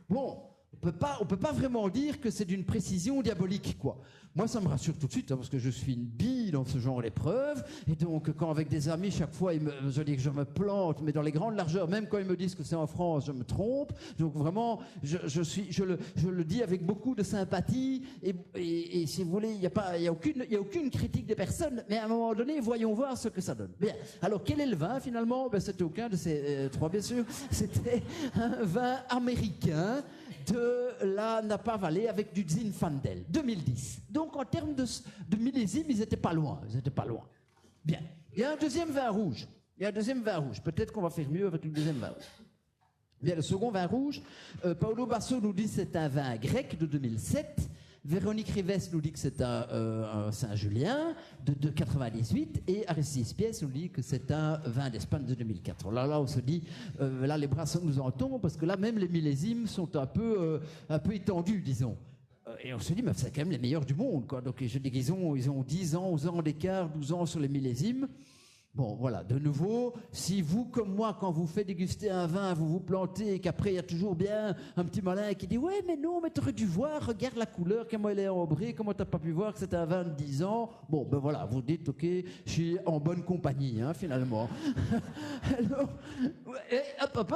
Speaker 5: Bon. On peut pas vraiment dire que c'est d'une précision diabolique, quoi. Moi, ça me rassure tout de suite, hein, parce que je suis une bille dans ce genre d'épreuve, et donc quand avec des amis, chaque fois, je dis que je me plante, mais dans les grandes largeurs, même quand ils me disent que c'est en France, je me trompe. Donc vraiment, je le dis avec beaucoup de sympathie, et si vous voulez, il y a aucune critique des personnes, mais à un moment donné, voyons voir ce que ça donne. Bien. Alors, quel est le vin finalement? Ben, c'était aucun de ces trois, bien sûr. C'était un vin américain de la Napa Valley avec du Zinfandel, 2010. Donc en termes de millésime, ils n'étaient pas loin. Bien. Il y a un deuxième vin rouge. Peut-être qu'on va faire mieux avec le deuxième vin rouge. Bien, le second vin rouge, Paolo Basso nous dit que c'est un vin grec de 2007. Véronique Rives nous dit que c'est un Saint-Julien de 98, et Aristides Pies nous dit que c'est un vin d'Espagne de 2004. Là, on se dit, là, les bras nous en tombent, parce que là, même les millésimes sont un peu étendus, disons. Et on se dit, mais c'est quand même les meilleurs du monde, quoi. Donc, je dis qu'ils ont 10 ans, 11 ans d'écart, 12 ans sur les millésimes. Bon, voilà, de nouveau, si vous, comme moi, quand vous faites déguster un vin, vous vous plantez et qu'après, il y a toujours bien un petit malin qui dit « Ouais, mais non, mais t'aurais dû voir, regarde la couleur, comment elle est ambrée, comment t'as pas pu voir que c'est un vin de 10 ans ?» Bon, ben voilà, vous dites « Ok, je suis en bonne compagnie, hein, finalement. » Alors, et hop.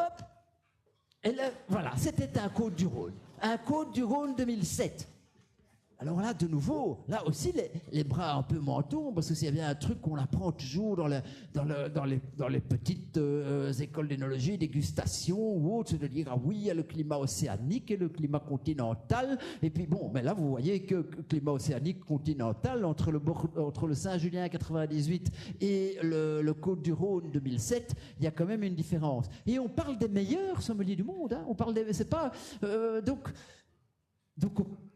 Speaker 5: Et là, voilà, c'était un Côte-du-Rhône. Un Côte-du-Rhône 2007. Alors là, de nouveau, là aussi, les bras un peu mentons, parce que s'il y a bien un truc qu'on apprend toujours dans les petites écoles d'énologie, dégustation ou autres, c'est de dire, ah oui, il y a le climat océanique et le climat continental. Et puis bon, mais là, vous voyez que le climat océanique continental, entre le Saint-Julien 98 et le Côte-du-Rhône 2007, il y a quand même une différence. Et on parle des meilleurs sommeliers du monde, hein. On parle c'est pas...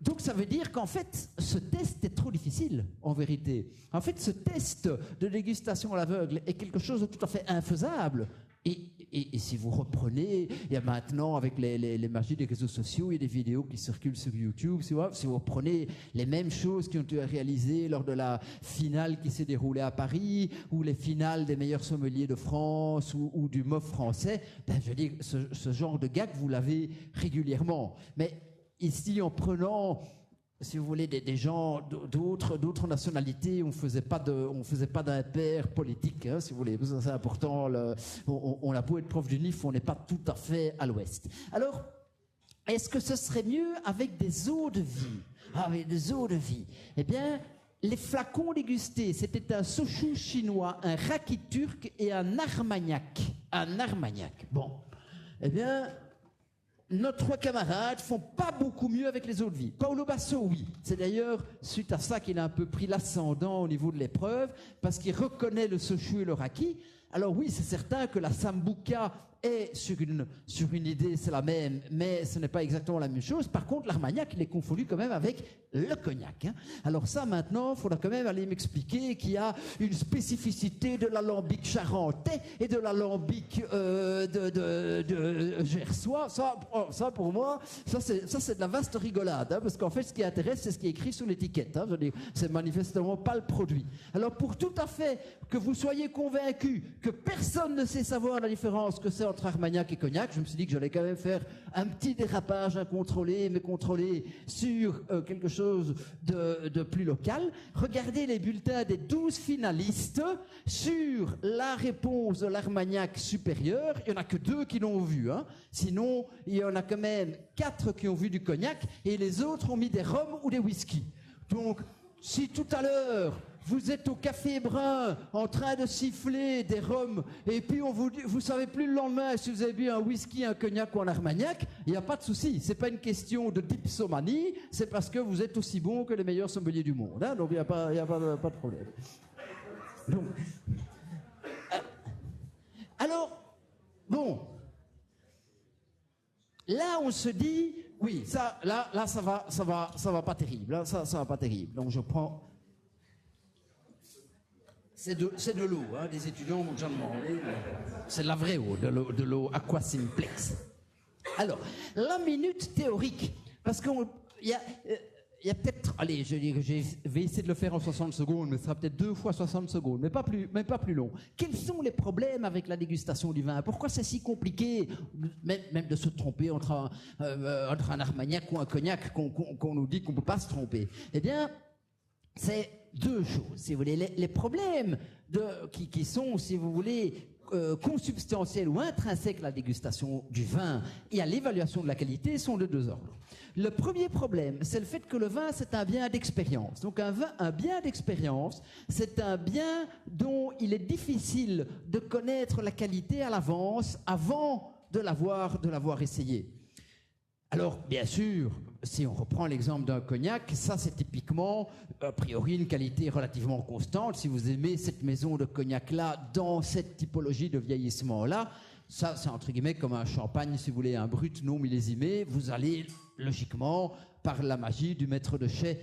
Speaker 5: Donc ça veut dire qu'en fait, ce test est trop difficile, en vérité. En fait, ce test de dégustation à l'aveugle est quelque chose de tout à fait infaisable. Et si vous reprenez, il y a maintenant, avec les magies des réseaux sociaux, il y a des vidéos qui circulent sur YouTube, si vous reprenez les mêmes choses qui ont été réalisées lors de la finale qui s'est déroulée à Paris, ou les finales des meilleurs sommeliers de France, ou du MOF français, ben, je veux dire, ce genre de gag, vous l'avez régulièrement. Mais ici, en prenant, si vous voulez, des gens d'autres nationalités, on faisait pas d'impair politique, hein, si vous voulez. C'est important. On a beau être prof du NIF, on n'est pas tout à fait à l'ouest. Alors, est-ce que ce serait mieux avec des eaux de vie? Avec des eaux de vie. Eh bien, les flacons dégustés, c'était un sochou chinois, un raki turc et un armagnac. Un armagnac. Bon. Eh bien, nos 3 camarades font pas beaucoup mieux avec les eaux de vie. Paolo Basso, oui. C'est d'ailleurs suite à ça qu'il a un peu pris l'ascendant au niveau de l'épreuve, parce qu'il reconnaît le sochou et le raki. Alors oui, c'est certain que la sambuca est sur une idée, c'est la même, mais ce n'est pas exactement la même chose. Par contre, l'armagnac, il est confondu quand même avec le cognac. Hein. Alors ça, maintenant, il faudra quand même aller m'expliquer qu'il y a une spécificité de l'alambic charentais et de l'alambic de gersois. Ça, pour moi, ça c'est de la vaste rigolade, hein, parce qu'en fait, ce qui intéresse, c'est ce qui est écrit sur l'étiquette. Hein. Je veux dire, c'est manifestement pas le produit. Alors, pour tout à fait que vous soyez convaincus que personne ne sait savoir la différence que c'est entre armagnac et cognac, je me suis dit que j'allais quand même faire un petit dérapage incontrôlé, mais contrôlé sur quelque chose de plus local. Regardez les bulletins des 12 finalistes sur la réponse de l'armagnac supérieur. Il n'y en a que 2 qui l'ont vu. Hein. Sinon, il y en a quand même 4 qui ont vu du cognac et les autres ont mis des rhums ou des whisky. Donc, si tout à l'heure, vous êtes au Café Brun en train de siffler des rhums et puis on vous savez plus le lendemain si vous avez bu un whisky, un cognac ou un armagnac, il n'y a pas de souci. C'est pas une question de dipsomanie, c'est parce que vous êtes aussi bon que les meilleurs sommeliers du monde. Hein, donc il n'y a pas de problème. Donc, alors, bon, là on se dit, oui, ça, là ça va pas terrible. Là, ça va pas terrible. Donc je prends. C'est de l'eau, hein, des étudiants m'ont déjà demandé. C'est de la vraie eau, de l'eau Aqua Simplex. Alors, la minute théorique, parce qu'il y a peut-être, allez, je vais essayer de le faire en 60 secondes, mais ce sera peut-être 2 fois 60 secondes, mais pas plus long. Quels sont les problèmes avec la dégustation du vin? Pourquoi c'est si compliqué, même de se tromper entre un armagnac ou un cognac, qu'on nous dit qu'on ne peut pas se tromper? Eh bien, c'est 2 choses, si vous voulez. Les problèmes qui sont, si vous voulez, consubstantiels ou intrinsèques à la dégustation du vin et à l'évaluation de la qualité sont de 2 ordres. Le premier problème, c'est le fait que le vin, c'est un bien d'expérience. Donc un bien d'expérience, c'est un bien dont il est difficile de connaître la qualité à l'avance avant de l'avoir essayé. Alors, bien sûr, si on reprend l'exemple d'un cognac, ça c'est typiquement, a priori, une qualité relativement constante. Si vous aimez cette maison de cognac-là, dans cette typologie de vieillissement-là, ça c'est entre guillemets comme un champagne, si vous voulez, un brut non millésimé, vous allez logiquement, par la magie du maître de chai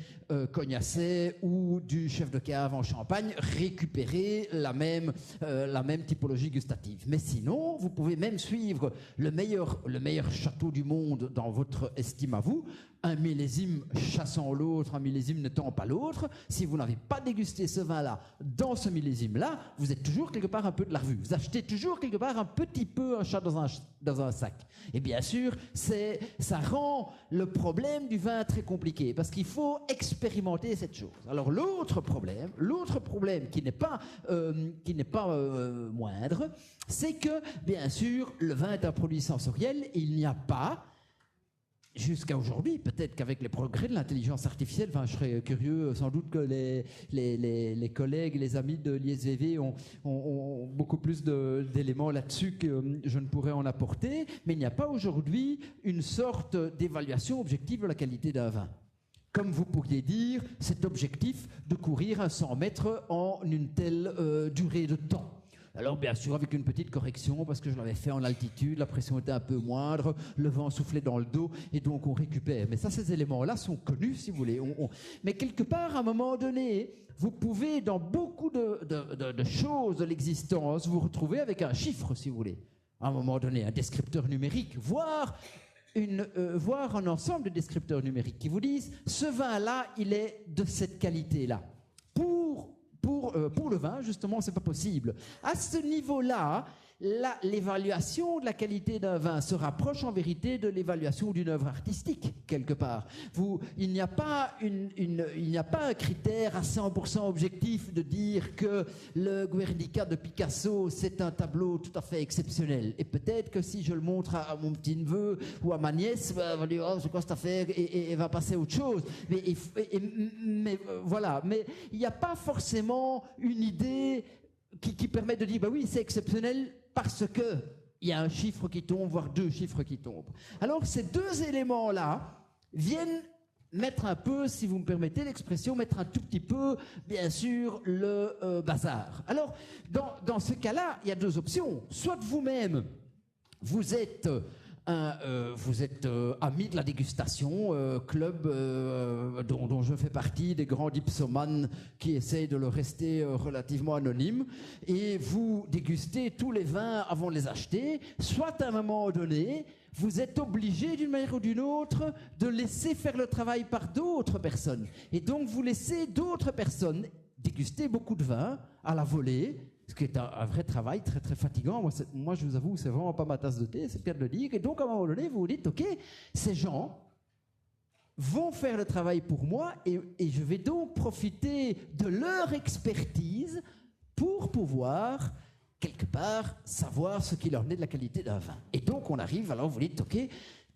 Speaker 5: cognacé ou du chef de cave en Champagne, récupérer la même typologie gustative. Mais sinon, vous pouvez même suivre le meilleur château du monde dans votre estime à vous, un millésime chassant l'autre, un millésime n'étant pas l'autre. Si vous n'avez pas dégusté ce vin-là dans ce millésime-là, vous êtes toujours quelque part un peu de la revue. Vous achetez toujours quelque part un petit peu un chat dans un sac. Et bien sûr, ça rend le problème du vin très compliqué parce qu'il faut expérimenter cette chose. Alors l'autre problème qui n'est pas moindre, c'est que bien sûr le vin est un produit sensoriel et il n'y a pas, jusqu'à aujourd'hui, peut-être qu'avec les progrès de l'intelligence artificielle, je serais curieux, sans doute que les collègues et les amis de l'ISVV ont beaucoup plus d'éléments là-dessus que je ne pourrais en apporter, mais il n'y a pas aujourd'hui une sorte d'évaluation objective de la qualité d'un vin. Comme vous pourriez dire, c'est objectif de courir un 100 mètres en une telle durée de temps. Alors bien sûr avec une petite correction parce que je l'avais fait en altitude, la pression était un peu moindre, le vent soufflait dans le dos et donc on récupère. Mais ça, ces éléments-là sont connus si vous voulez. Mais quelque part à un moment donné, vous pouvez dans beaucoup de choses de l'existence vous retrouver avec un chiffre si vous voulez. À un moment donné, un descripteur numérique, voire un ensemble de descripteurs numériques qui vous disent ce vin-là, il est de cette qualité-là. Pour le vin, justement, c'est pas possible. À ce niveau-là, l'évaluation de la qualité d'un vin se rapproche en vérité de l'évaluation d'une œuvre artistique, quelque part. Il n'y a pas un critère à 100% objectif de dire que le Guernica de Picasso, c'est un tableau tout à fait exceptionnel. Et peut-être que si je le montre à mon petit-neveu ou à ma nièce, elle va dire « Oh, c'est quoi cette affaire ?» et va passer à autre chose. Mais voilà. Mais il n'y a pas forcément une idée qui permet de dire « Bah oui, c'est exceptionnel », parce que il y a un chiffre qui tombe, voire 2 chiffres qui tombent. Alors ces 2 éléments-là viennent mettre un peu, si vous me permettez l'expression, mettre un tout petit peu, bien sûr, le bazar. Alors, dans ce cas-là, il y a 2 options. Soit vous-même, vous êtes ami de la dégustation, club dont je fais partie, des grands dipsomanes qui essayent de le rester relativement anonyme, et vous dégustez tous les vins avant de les acheter, soit à un moment donné, vous êtes obligé d'une manière ou d'une autre de laisser faire le travail par d'autres personnes. Et donc vous laissez d'autres personnes déguster beaucoup de vins à la volée, ce qui est un vrai travail très très fatigant. Moi je vous avoue, c'est vraiment pas ma tasse de thé, c'est pire de le dire. Et donc à un moment donné, vous vous dites, ok, ces gens vont faire le travail pour moi et je vais donc profiter de leur expertise pour pouvoir quelque part savoir ce qu'il en est de la qualité d'un vin. Et donc on arrive, alors vous dites, ok,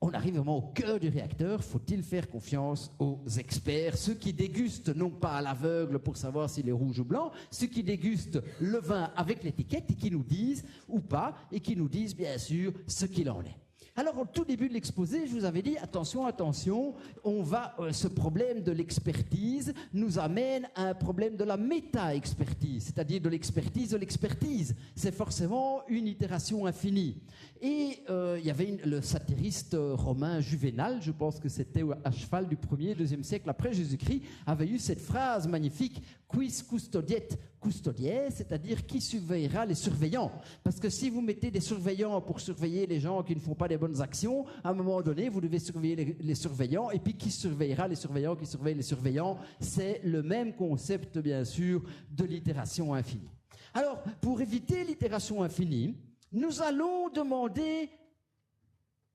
Speaker 5: on arrive vraiment au cœur du réacteur. Faut-il faire confiance aux experts, ceux qui dégustent non pas à l'aveugle pour savoir s'il est rouge ou blanc, ceux qui dégustent le vin avec l'étiquette et qui nous disent ou pas, et qui nous disent bien sûr ce qu'il en est. Alors au tout début de l'exposé, je vous avais dit attention, attention, ce problème de l'expertise nous amène à un problème de la méta-expertise, c'est-à-dire de l'expertise. C'est forcément une itération infinie. Et il y avait le satiriste romain Juvénal, je pense que c'était à cheval du 1er, 2e siècle après Jésus-Christ, avait eu cette phrase magnifique, quis custodiet custodies, c'est-à-dire qui surveillera les surveillants. Parce que si vous mettez des surveillants pour surveiller les gens qui ne font pas des bonnes actions, à un moment donné, vous devez surveiller les surveillants, et puis qui surveillera les surveillants qui surveillent les surveillants, c'est le même concept, bien sûr, de l'itération infinie. Alors, pour éviter l'itération infinie, nous allons demander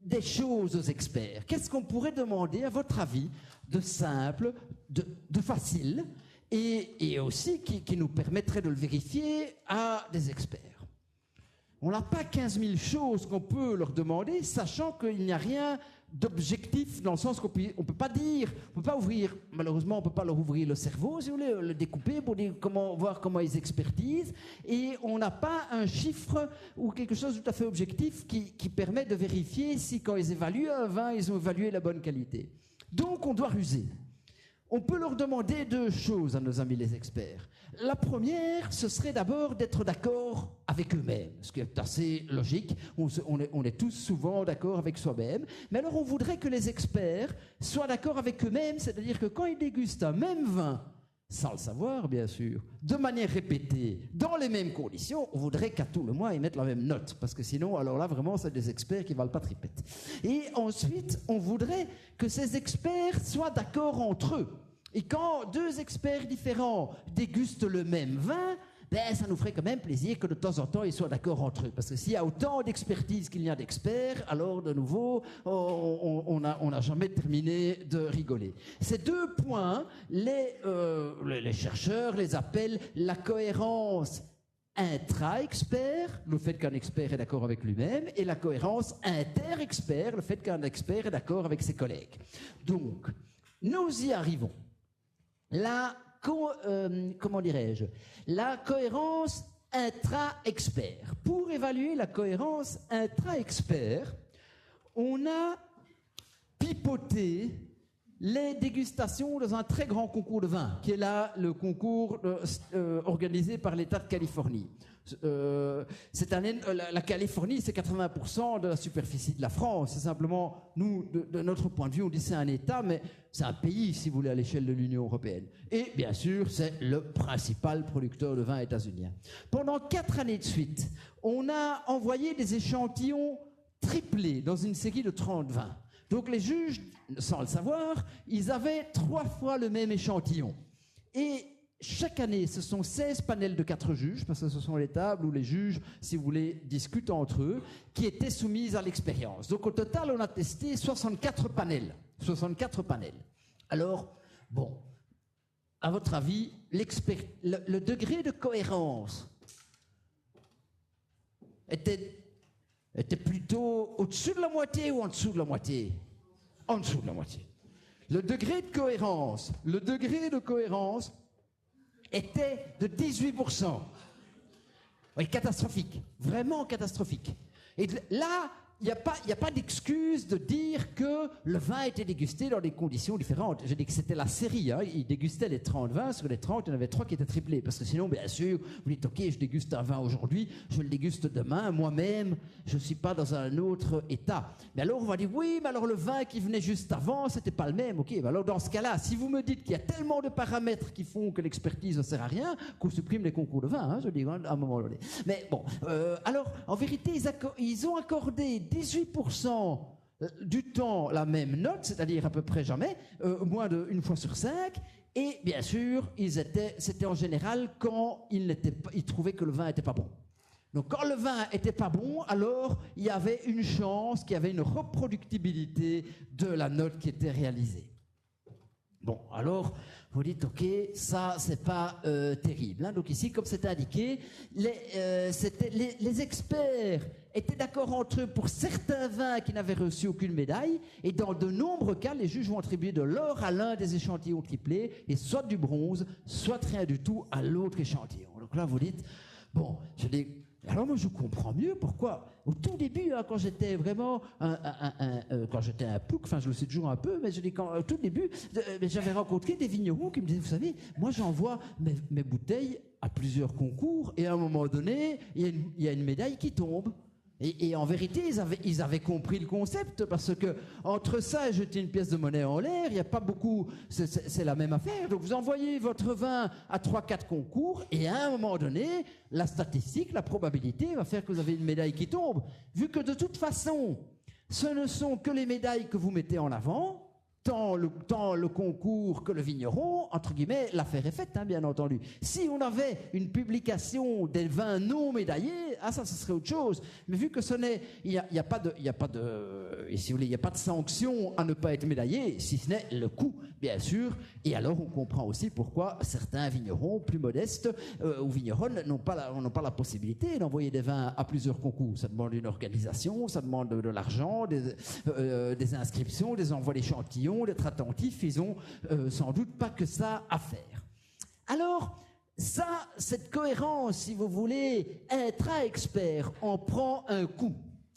Speaker 5: des choses aux experts. Qu'est-ce qu'on pourrait demander, à votre avis, de simple, de facile, et aussi qui nous permettrait de le vérifier à des experts? On n'a pas 15 000 choses qu'on peut leur demander, sachant qu'il n'y a rien d'objectif, dans le sens qu'on ne peut pas dire, on peut pas ouvrir, malheureusement on ne peut pas leur ouvrir le cerveau, si vous voulez, le découper pour dire voir comment ils expertisent, et on n'a pas un chiffre ou quelque chose de tout à fait objectif qui permet de vérifier si quand ils évaluent un vin, ils ont évalué la bonne qualité. Donc on doit ruser. On peut leur demander 2 choses à nos amis les experts. La première, ce serait d'abord d'être d'accord avec eux-mêmes, ce qui est assez logique. On est tous souvent d'accord avec soi-même. Mais alors on voudrait que les experts soient d'accord avec eux-mêmes, c'est-à-dire que quand ils dégustent un même vin, sans le savoir bien sûr, de manière répétée, dans les mêmes conditions, on voudrait qu'à tout le moins ils mettent la même note, parce que sinon, alors là vraiment c'est des experts qui valent pas tripette. Et ensuite, on voudrait que ces experts soient d'accord entre eux. Et quand 2 experts différents dégustent le même vin, ben, ça nous ferait quand même plaisir que de temps en temps ils soient d'accord entre eux. Parce que s'il y a autant d'expertise qu'il y a d'experts, alors de nouveau, on n'a jamais terminé de rigoler. Ces 2 points, les chercheurs les appellent la cohérence intra-expert, le fait qu'un expert est d'accord avec lui-même, et la cohérence inter-expert, le fait qu'un expert est d'accord avec ses collègues. Donc, nous y arrivons. Comment dirais-je, la cohérence intra-expert. Pour évaluer la cohérence intra-expert, on a pipoté les dégustations dans un très grand concours de vin, qui est là le concours organisé par l'État de Californie. Cette année, la Californie, c'est 80% de la superficie de la France. C'est simplement, nous, de notre point de vue, on dit c'est un État, mais c'est un pays, si vous voulez, à l'échelle de l'Union européenne. Et bien sûr, c'est le principal producteur de vin états-unien. Pendant 4 années de suite, on a envoyé des échantillons triplés dans une série de 30 vins. Donc les juges, sans le savoir, ils avaient 3 fois le même échantillon. Et chaque année, ce sont 16 panels de 4 juges, parce que ce sont les tables où les juges, si vous voulez, discutent entre eux, qui étaient soumises à l'expérience. Donc au total, on a testé 64 panels. 64 panels. Alors, bon, à votre avis, le degré de cohérence était plutôt au-dessus de la moitié ou en dessous de la moitié? En dessous de la moitié. Le degré de cohérence était de 18%. Oui, catastrophique, vraiment catastrophique. Et là, il n'y a pas d'excuse de dire que le vin était dégusté dans des conditions différentes. Je dis que c'était la série. Hein. Ils dégustaient les 30 vins. Sur les 30, il y en avait 3 qui étaient triplés. Parce que sinon, bien sûr, vous dites, OK, je déguste un vin aujourd'hui, je le déguste demain. Moi-même, je ne suis pas dans un autre état. Mais alors, on va dire, oui, mais alors le vin qui venait juste avant, ce n'était pas le même. OK, mais alors dans ce cas-là, si vous me dites qu'il y a tellement de paramètres qui font que l'expertise ne sert à rien, qu'on supprime les concours de vin, hein, je dis, à un moment donné. Mais bon, alors, en vérité, ils ont accordé 18% du temps la même note, c'est-à-dire à peu près jamais, moins d'une fois sur 5, et bien sûr, c'était en général quand ils trouvaient que le vin n'était pas bon. Donc quand le vin n'était pas bon, alors il y avait une chance qu'il y avait une reproductibilité de la note qui était réalisée. Bon, alors, vous dites, OK, ça, c'est pas terrible. Hein. Donc ici, comme c'est indiqué, les experts étaient d'accord entre eux pour certains vins qui n'avaient reçu aucune médaille, et dans de nombreux cas, les juges vont attribuer de l'or à l'un des échantillons triplés, et soit du bronze, soit rien du tout à l'autre échantillon. Donc là, vous dites, bon, alors moi je comprends mieux pourquoi au tout début, hein, quand j'étais vraiment quand j'étais un pouc, enfin je le sais toujours un peu, mais je dis au tout début, j'avais rencontré des vignerons qui me disaient, vous savez, moi j'envoie mes bouteilles à plusieurs concours et à un moment donné, il y a une médaille qui tombe. Et en vérité, ils avaient compris le concept, parce que entre ça et jeter une pièce de monnaie en l'air, il n'y a pas beaucoup, c'est la même affaire. Donc vous envoyez votre vin à 3-4 concours, et à un moment donné, la statistique, la probabilité va faire que vous avez une médaille qui tombe. Vu que de toute façon, ce ne sont que les médailles que vous mettez en avant, tant le concours que le vigneron, entre guillemets, l'affaire est faite, hein, bien entendu. Si on avait une publication des vins non médaillés, ça serait autre chose. Mais vu que il n'y a pas de sanction à ne pas être médaillé, si ce n'est le coût, bien sûr. Et alors, on comprend aussi pourquoi certains vignerons plus modestes ou vigneronnes n'ont pas la possibilité d'envoyer des vins à plusieurs concours. Ça demande une organisation, ça demande de l'argent, des inscriptions, des envois d'échantillons, d'être attentifs, ils ont sans doute pas que ça à faire. Alors, cette cohérence, si vous voulez, intra-expert, en prend un coup.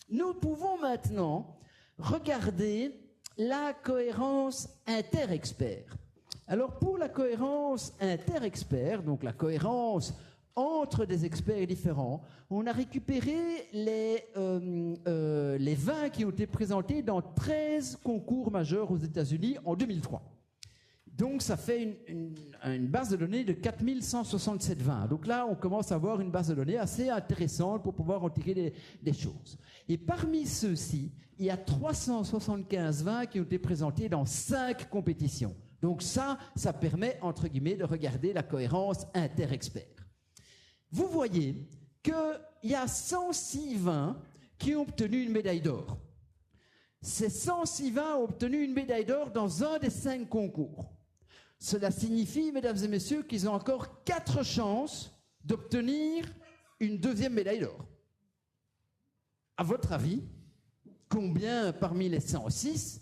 Speaker 5: Nous pouvons maintenant regarder la cohérence inter-expert. Alors, pour la cohérence inter-expert, donc la cohérence entre des experts différents, on a récupéré les vins qui ont été présentés dans 13 concours majeurs aux États-Unis en 2003. Donc ça fait une base de données de 4167 vins. Donc là, on commence à avoir une base de données assez intéressante pour pouvoir en tirer des choses. Et parmi ceux-ci, il y a 375 vins qui ont été présentés dans 5 compétitions. Donc ça permet, entre guillemets, de regarder la cohérence inter-expert. Vous voyez qu'il y a 106 vins qui ont obtenu une médaille d'or. Ces 106 vins ont obtenu une médaille d'or dans un des 5 concours. Cela signifie, mesdames et messieurs, qu'ils ont encore 4 chances d'obtenir une deuxième médaille d'or. À votre avis, combien parmi les 106,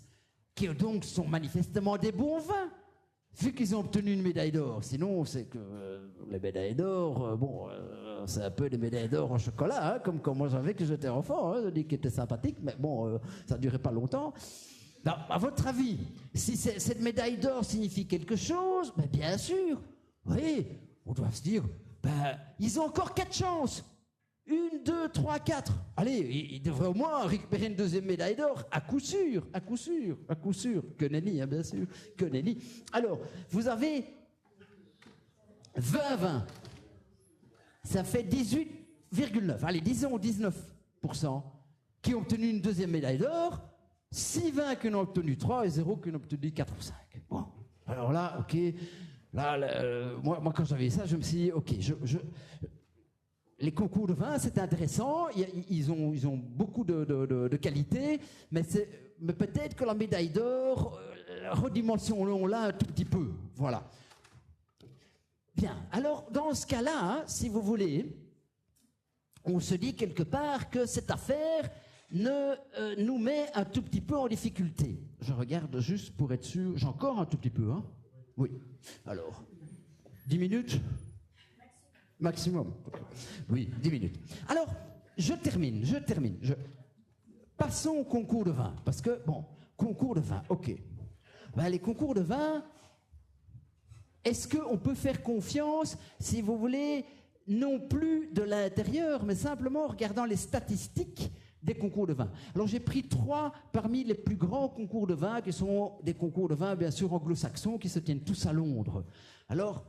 Speaker 5: qui donc sont manifestement des bons vins, vu qu'ils ont obtenu une médaille d'or? Sinon, c'est que les médailles d'or, c'est un peu des médailles d'or en chocolat, hein, comme quand moi j'avais que j'étais enfant, hein, je dis qu'ils étaient sympathiques, mais bon, ça ne durait pas longtemps. Alors, à votre avis, si cette médaille d'or signifie quelque chose, ben bien sûr, oui, on doit se dire, ils ont encore 4 chances. 1, 2, 3, 4. Allez, ils devraient au moins récupérer une deuxième médaille d'or, à coup sûr, à coup sûr, à coup sûr. Que nenni, hein, bien sûr, que nenni. Alors, vous avez 20. Ça fait 18,9. Allez, disons 19% qui ont obtenu une deuxième médaille d'or, 6 vins qui en ont obtenu 3 et 0 qui en ont obtenu 4 ou 5. Bon, alors là, OK, Là, moi, quand j'avais ça, je me suis dit, ok, les concours de vin, c'est intéressant, ils ont beaucoup de qualités, mais peut-être que la médaille d'or, redimensionnons-la un tout petit peu. Voilà. Bien, alors dans ce cas-là, hein, si vous voulez, on se dit quelque part que cette affaire nous met un tout petit peu en difficulté. Je regarde juste pour être sûr, j'ai encore un tout petit peu, hein? Oui. Alors, 10 minutes? Maximum. Oui, 10 minutes. Alors, je termine. Passons au concours de vin, parce que, bon, concours de vin, ok. Ben, les concours de vin, est-ce qu'on peut faire confiance, si vous voulez, non plus de l'intérieur, mais simplement en regardant les statistiques des concours de vin. Alors j'ai pris 3 parmi les plus grands concours de vin, qui sont des concours de vin bien sûr anglo-saxons, qui se tiennent tous à Londres. Alors,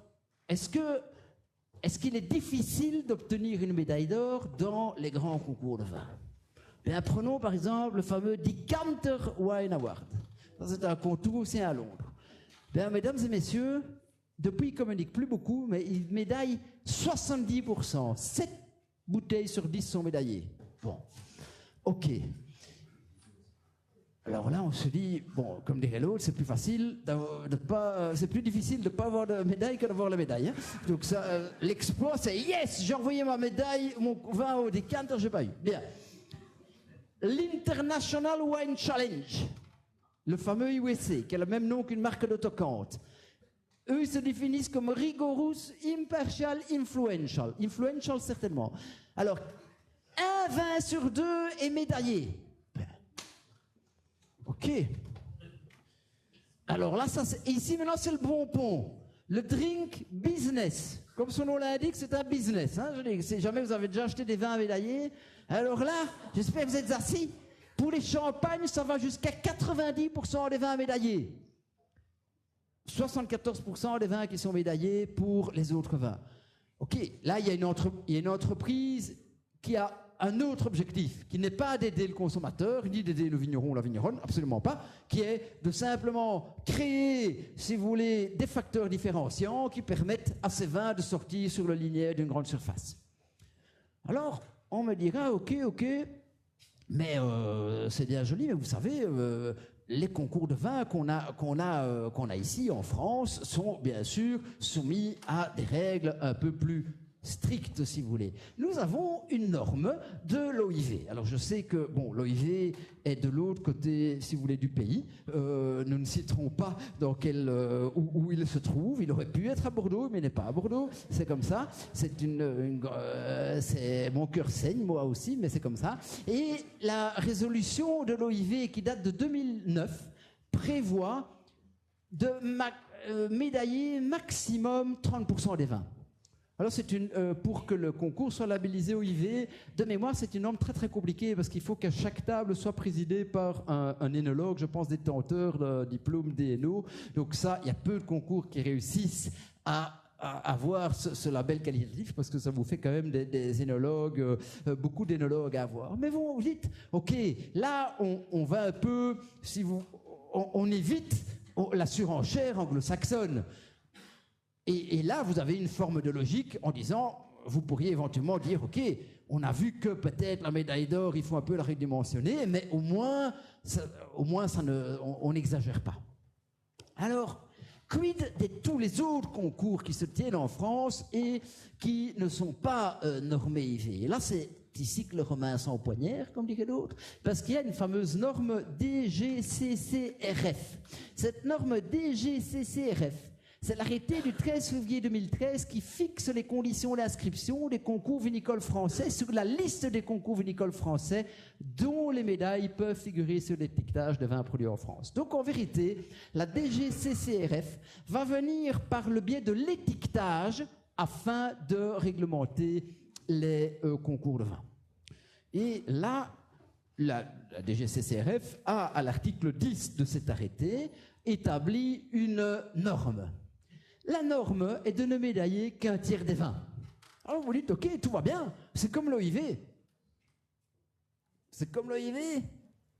Speaker 5: est-ce qu'il est difficile d'obtenir une médaille d'or dans les grands concours de vin? Bien, prenons par exemple le fameux Decanter Wine Award. C'est un concours aussi à Londres. Bien, mesdames et messieurs, depuis, il ne communique plus beaucoup, mais il médaille 70%. 7 bouteilles sur 10 sont médaillées. Bon, ok. Alors là, on se dit, bon, comme dirait l'autre, c'est plus facile c'est plus difficile de ne pas avoir de médaille que d'avoir la médaille. Hein. Donc ça, l'exploit, c'est yes, j'ai envoyé ma médaille, mon vin au Decanter, j'ai pas eu. Bien. L'International Wine Challenge, le fameux USA, qui a le même nom qu'une marque d'autocante. Eux, ils se définissent comme rigorous, impartial, influential. Influential, certainement. Alors, un vin sur 2 est médaillé. Ok. Alors là, ici maintenant, c'est le bonbon. Le drink business. Comme son nom l'indique, c'est un business. Hein. Je dis, si jamais vous avez déjà acheté des vins médaillés, alors là, j'espère que vous êtes assis. Pour les champagnes, ça va jusqu'à 90% des vins médaillés. 74% des vins qui sont médaillés pour les autres vins. Ok, là, il y a une entreprise qui a un autre objectif, qui n'est pas d'aider le consommateur, ni d'aider le vigneron ou la vigneronne, absolument pas, qui est de simplement créer, si vous voulez, des facteurs différenciants qui permettent à ces vins de sortir sur le linéaire d'une grande surface. Alors, on me dira, ok, mais c'est bien joli, mais vous savez, les concours de vin qu'on a ici en France sont bien sûr soumis à des règles un peu plus strictes, si vous voulez. Nous avons une norme de l'OIV. Alors je sais que bon, l'OIV est de l'autre côté, si vous voulez, du pays. Nous ne citerons pas dans où il se trouve. Il aurait pu être à Bordeaux, mais il n'est pas à Bordeaux. C'est comme ça. C'est mon cœur saigne, moi aussi, mais c'est comme ça. Et la résolution de l'OIV qui date de 2009 prévoit de médailler maximum 30% des vins. Alors pour que le concours soit labellisé OIV, de mémoire, c'est une norme très très compliquée parce qu'il faut que chaque table soit présidée par un énologue, je pense détenteur d'un diplôme DNO. Donc ça, il y a peu de concours qui réussissent à avoir ce label qualitatif parce que ça vous fait quand même des énologues, beaucoup d'énologues à avoir. Mais vous dites, ok, là on va un peu, on évite la surenchère anglo-saxonne. Et là, vous avez une forme de logique en disant, vous pourriez éventuellement dire, ok, on a vu que peut-être la médaille d'or, il faut un peu la redimensionner, mais au moins on n'exagère pas. Alors, quid de tous les autres concours qui se tiennent en France et qui ne sont pas normés IV? Et là, c'est ici que le romain s'empoignère, comme dirait l'autre, parce qu'il y a une fameuse norme DGCCRF. Cette norme DGCCRF, c'est l'arrêté du 13 février 2013 qui fixe les conditions d'inscription des concours vinicoles français sur la liste des concours vinicoles français dont les médailles peuvent figurer sur l'étiquetage de vins produits en France. Donc en vérité, la DGCCRF va venir par le biais de l'étiquetage afin de réglementer les concours de vin. Et là, la DGCCRF a, à l'article 10 de cet arrêté, établi une norme. La norme est de ne médailler qu'un tiers des vins. Alors vous dites, ok, tout va bien, c'est comme l'OIV. C'est comme l'OIV?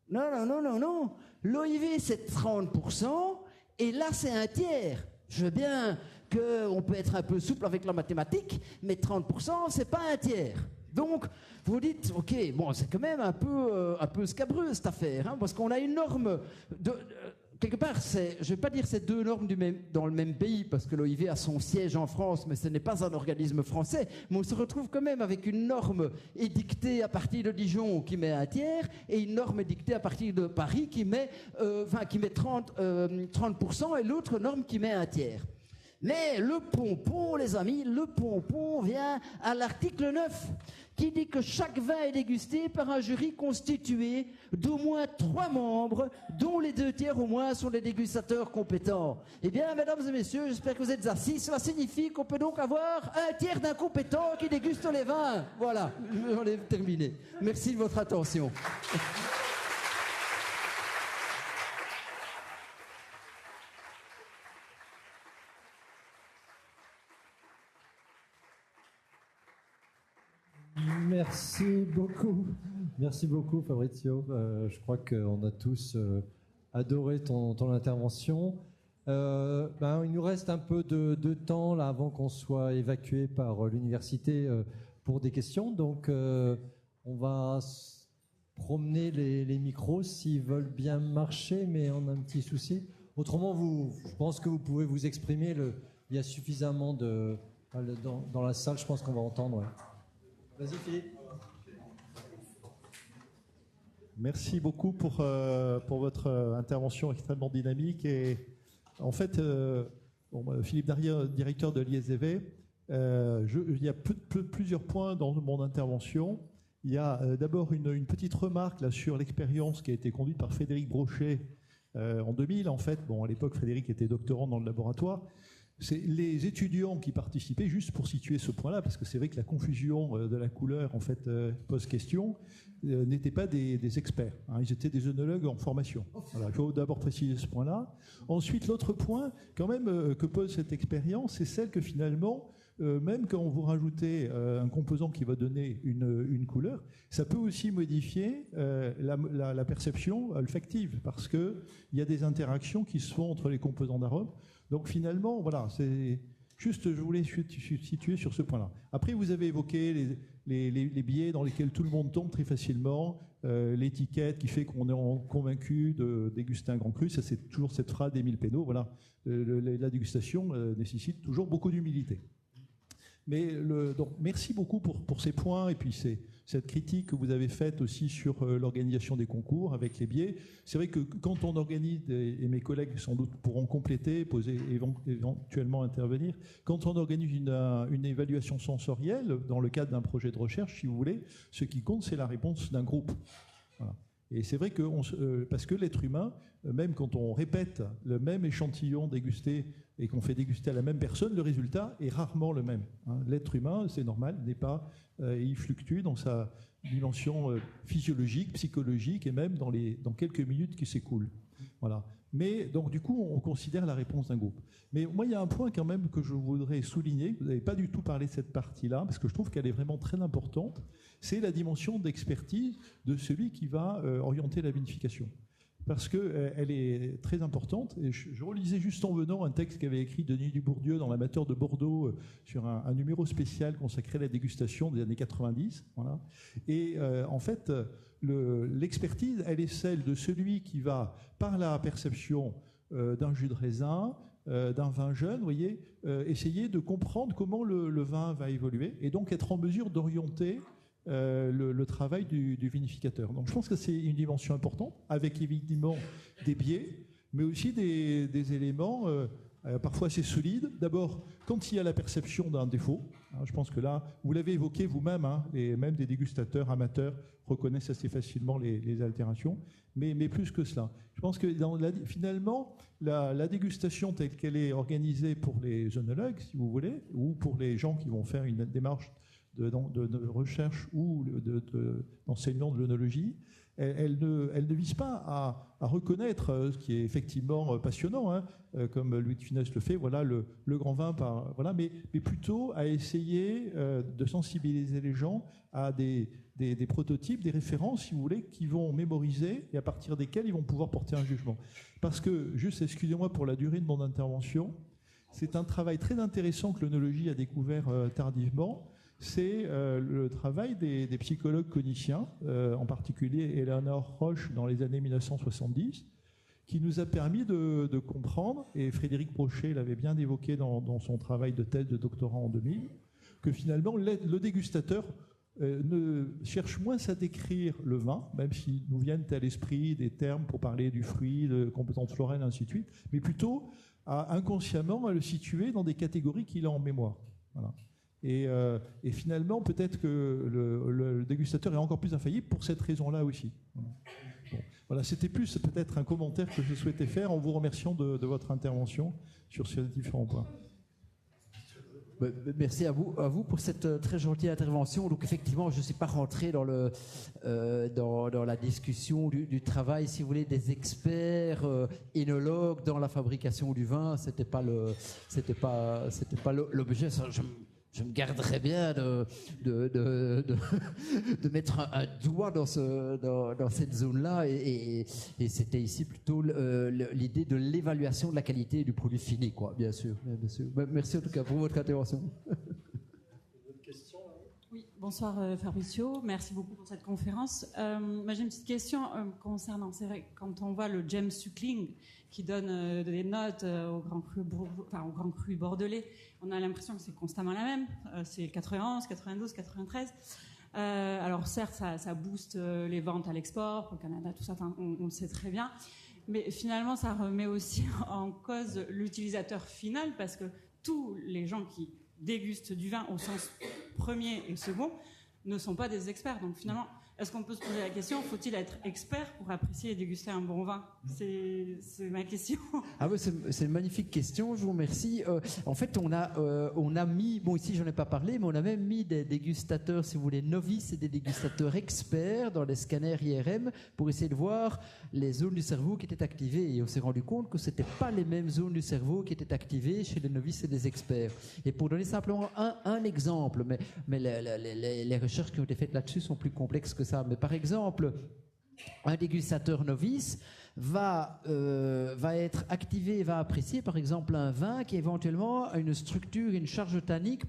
Speaker 5: Non. L'OIV, c'est 30%, et là, c'est un tiers. Je veux bien qu'on peut être un peu souple avec la mathématique, mais 30%, c'est pas un tiers. Donc, vous dites, ok, bon, c'est quand même un peu scabreux cette affaire, hein, parce qu'on a une norme quelque part, je ne vais pas dire c'est deux normes dans le même pays, parce que l'OIV a son siège en France, mais ce n'est pas un organisme français, mais on se retrouve quand même avec une norme édictée à partir de Dijon qui met un tiers, et une norme édictée à partir de Paris qui met 30%, et l'autre norme qui met un tiers. Mais le pompon, les amis, le pompon vient à l'article 9, qui dit que chaque vin est dégusté par un jury constitué d'au moins 3 membres, dont les 2 tiers au moins sont des dégustateurs compétents. Eh bien, mesdames et messieurs, j'espère que vous êtes assis. Cela signifie qu'on peut donc avoir un tiers d'incompétents qui dégustent les vins. Voilà, j'en ai terminé. Merci de votre attention.
Speaker 2: Merci beaucoup Fabrizio. Je crois qu'on a tous adoré ton intervention. Il nous reste un peu de temps là avant qu'on soit évacué par l'université pour des questions. Donc on va promener les micros s'ils veulent bien marcher, mais on a un petit souci. Autrement, je pense que vous pouvez vous exprimer. Il y a suffisamment dans la salle, je pense qu'on va entendre. Ouais. Vas-y Philippe.
Speaker 6: Merci beaucoup pour votre intervention extrêmement dynamique. Et en fait, Philippe Darrieux, directeur de l'ISV, il y a plusieurs points dans mon intervention. Il y a d'abord une petite remarque là, sur l'expérience qui a été conduite par Frédéric Brochet en 2000. En fait, à l'époque, Frédéric était doctorant dans le laboratoire. C'est les étudiants qui participaient, juste pour situer ce point-là, parce que c'est vrai que la confusion de la couleur en fait pose question, n'étaient pas des experts, hein, ils étaient des œnologues en formation. Voilà, il faut d'abord préciser ce point-là. Ensuite, l'autre point, quand même, que pose cette expérience, c'est celle que finalement, même quand vous rajoutez un composant qui va donner une couleur, ça peut aussi modifier la perception olfactive, parce qu'il y a des interactions qui se font entre les composants d'arômes. Donc finalement, voilà, c'est juste, je voulais situer sur ce point-là. Après, vous avez évoqué les biais dans lesquels tout le monde tombe très facilement, l'étiquette qui fait qu'on est convaincu de déguster un grand cru, ça c'est toujours cette phrase d'Émile Pénaud, voilà, la dégustation nécessite toujours beaucoup d'humilité. Mais donc, merci beaucoup pour ces points et puis cette critique que vous avez faite aussi sur l'organisation des concours avec les biais. C'est vrai que quand on organise, et mes collègues sans doute pourront compléter, poser, éventuellement intervenir, quand on organise une évaluation sensorielle dans le cadre d'un projet de recherche, si vous voulez, ce qui compte, c'est la réponse d'un groupe. Voilà. Et c'est vrai que, parce que l'être humain, même quand on répète le même échantillon dégusté et qu'on fait déguster à la même personne, le résultat est rarement le même. Hein. L'être humain, c'est normal, n'est pas, il fluctue dans sa dimension physiologique, psychologique et même dans quelques minutes qui s'écoulent. Voilà. Mais donc du coup, on considère la réponse d'un groupe. Mais moi, il y a un point quand même que je voudrais souligner. Vous n'avez pas du tout parlé de cette partie-là, parce que je trouve qu'elle est vraiment très importante. C'est la dimension d'expertise de celui qui va orienter la vinification. Parce qu'elle est très importante. Et je relisais juste en venant un texte qu'avait écrit Denis Dubourdieu dans l'Amateur de Bordeaux sur un numéro spécial consacré à la dégustation des années 90. Voilà. Et en fait, l'expertise, elle est celle de celui qui va, par la perception d'un jus de raisin, d'un vin jeune, vous voyez, essayer de comprendre comment le vin va évoluer et donc être en mesure d'orienter le travail du vinificateur. Donc je pense que c'est une dimension importante, avec évidemment des biais, mais aussi des éléments parfois assez solides. D'abord, quand il y a la perception d'un défaut, hein, je pense que là, vous l'avez évoqué vous-même, hein, même des dégustateurs amateurs reconnaissent assez facilement les altérations, mais plus que cela. Je pense que finalement, la dégustation telle qu'elle est organisée pour les œnologues, si vous voulez, ou pour les gens qui vont faire une démarche de recherche ou d'enseignement de l'œnologie, elle ne vise pas à reconnaître ce qui est effectivement passionnant, hein, comme Louis de Funès le fait, voilà, le grand vin, voilà, mais plutôt à essayer de sensibiliser les gens à des prototypes, des références, si vous voulez, qui vont mémoriser et à partir desquels ils vont pouvoir porter un jugement. Parce que, juste, excusez-moi pour la durée de mon intervention, c'est un travail très intéressant que l'œnologie a découvert tardivement. C'est le travail des psychologues cliniciens, en particulier Eleanor Roche dans les années 1970, qui nous a permis de comprendre, et Frédéric Brochet l'avait bien évoqué dans son travail de thèse de doctorat en 2000, que finalement le dégustateur ne cherche moins à décrire le vin, même s'il nous viennent à l'esprit des termes pour parler du fruit, de compétences florales, ainsi de suite, mais plutôt inconsciemment à le situer dans des catégories qu'il a en mémoire. Voilà. Et finalement, peut-être que le dégustateur est encore plus infaillible pour cette raison-là aussi. Voilà. Bon. Voilà, c'était plus peut-être un commentaire que je souhaitais faire en vous remerciant de votre intervention sur ces différents points.
Speaker 5: Merci à vous pour cette très gentille intervention. Donc effectivement, je ne suis pas rentré dans la discussion du travail, si vous voulez, des experts œnologues dans la fabrication du vin. C'était pas l'objet. Je me garderais bien de mettre un doigt dans cette zone-là, et c'était ici plutôt l'idée de l'évaluation de la qualité du produit fini, quoi, bien sûr. Merci en tout cas pour votre intervention.
Speaker 7: Oui, bonsoir Fabricio, merci beaucoup pour cette conférence. Moi j'ai une petite question concernant, c'est vrai, quand on voit le James Suckling qui donne des notes au Grand Cru bordelais, on a l'impression que c'est constamment la même, c'est 91, 92, 93. Alors certes, ça booste les ventes à l'export, au Canada, tout ça, on le sait très bien, mais finalement ça remet aussi en cause l'utilisateur final, parce que tous les gens qui dégustent du vin au sens premier et second ne sont pas des experts. Donc finalement, est-ce qu'on peut se poser la question, faut-il être expert pour apprécier et déguster un bon vin ? C'est ma question.
Speaker 5: Ah oui, c'est une magnifique question, je vous remercie. En fait, on a mis, bon ici j'en ai pas parlé, mais on a même mis des dégustateurs, si vous voulez, novices et des dégustateurs experts dans les scanners IRM pour essayer de voir les zones du cerveau qui étaient activées. Et on s'est rendu compte que c'était pas les mêmes zones du cerveau qui étaient activées chez les novices et les experts. Et pour donner simplement un exemple, mais les recherches qui ont été faites là-dessus sont plus complexes que ça. Mais par exemple, un dégustateur novice va être activé et va apprécier par exemple un vin qui éventuellement a une structure et une charge tannique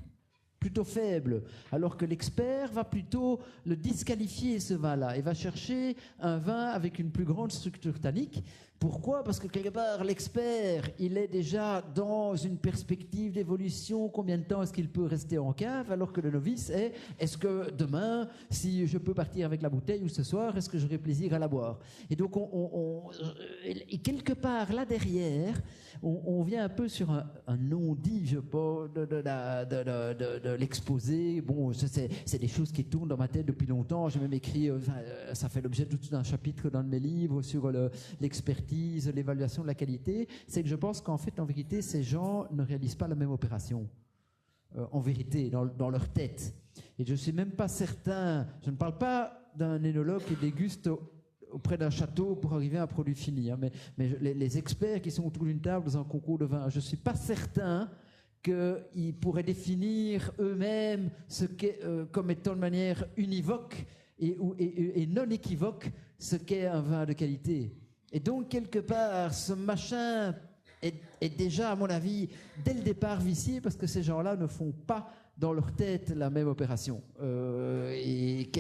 Speaker 5: plutôt faible, alors que l'expert va plutôt le disqualifier, ce vin-là, et va chercher un vin avec une plus grande structure tannique. Pourquoi ? Parce que quelque part, l'expert, il est déjà dans une perspective d'évolution. Combien de temps est-ce qu'il peut rester en cave ? Alors que le novice est-ce que demain, si je peux partir avec la bouteille ou ce soir, est-ce que j'aurai plaisir à la boire ? Et donc, et quelque part, là derrière, on vient un peu sur un non-dit, je pense, de l'exposé. Bon, c'est des choses qui tournent dans ma tête depuis longtemps. J'ai même écrit, ça fait l'objet d'un chapitre dans mes livres sur l'expertise, l'évaluation de la qualité. C'est que je pense qu'en fait, en vérité, ces gens ne réalisent pas la même opération. En vérité, dans leur tête. Et je ne suis même pas certain, je ne parle pas d'un œnologue qui déguste auprès d'un château pour arriver à un produit fini, hein, mais les experts qui sont autour d'une table dans un concours de vin, je ne suis pas certain qu'ils pourraient définir eux-mêmes ce qu'est, comme étant de manière univoque et non équivoque, ce qu'est un vin de qualité. Et donc, quelque part, ce machin est déjà, à mon avis, dès le départ vicié, parce que ces gens-là ne font pas dans leur tête la même opération. Et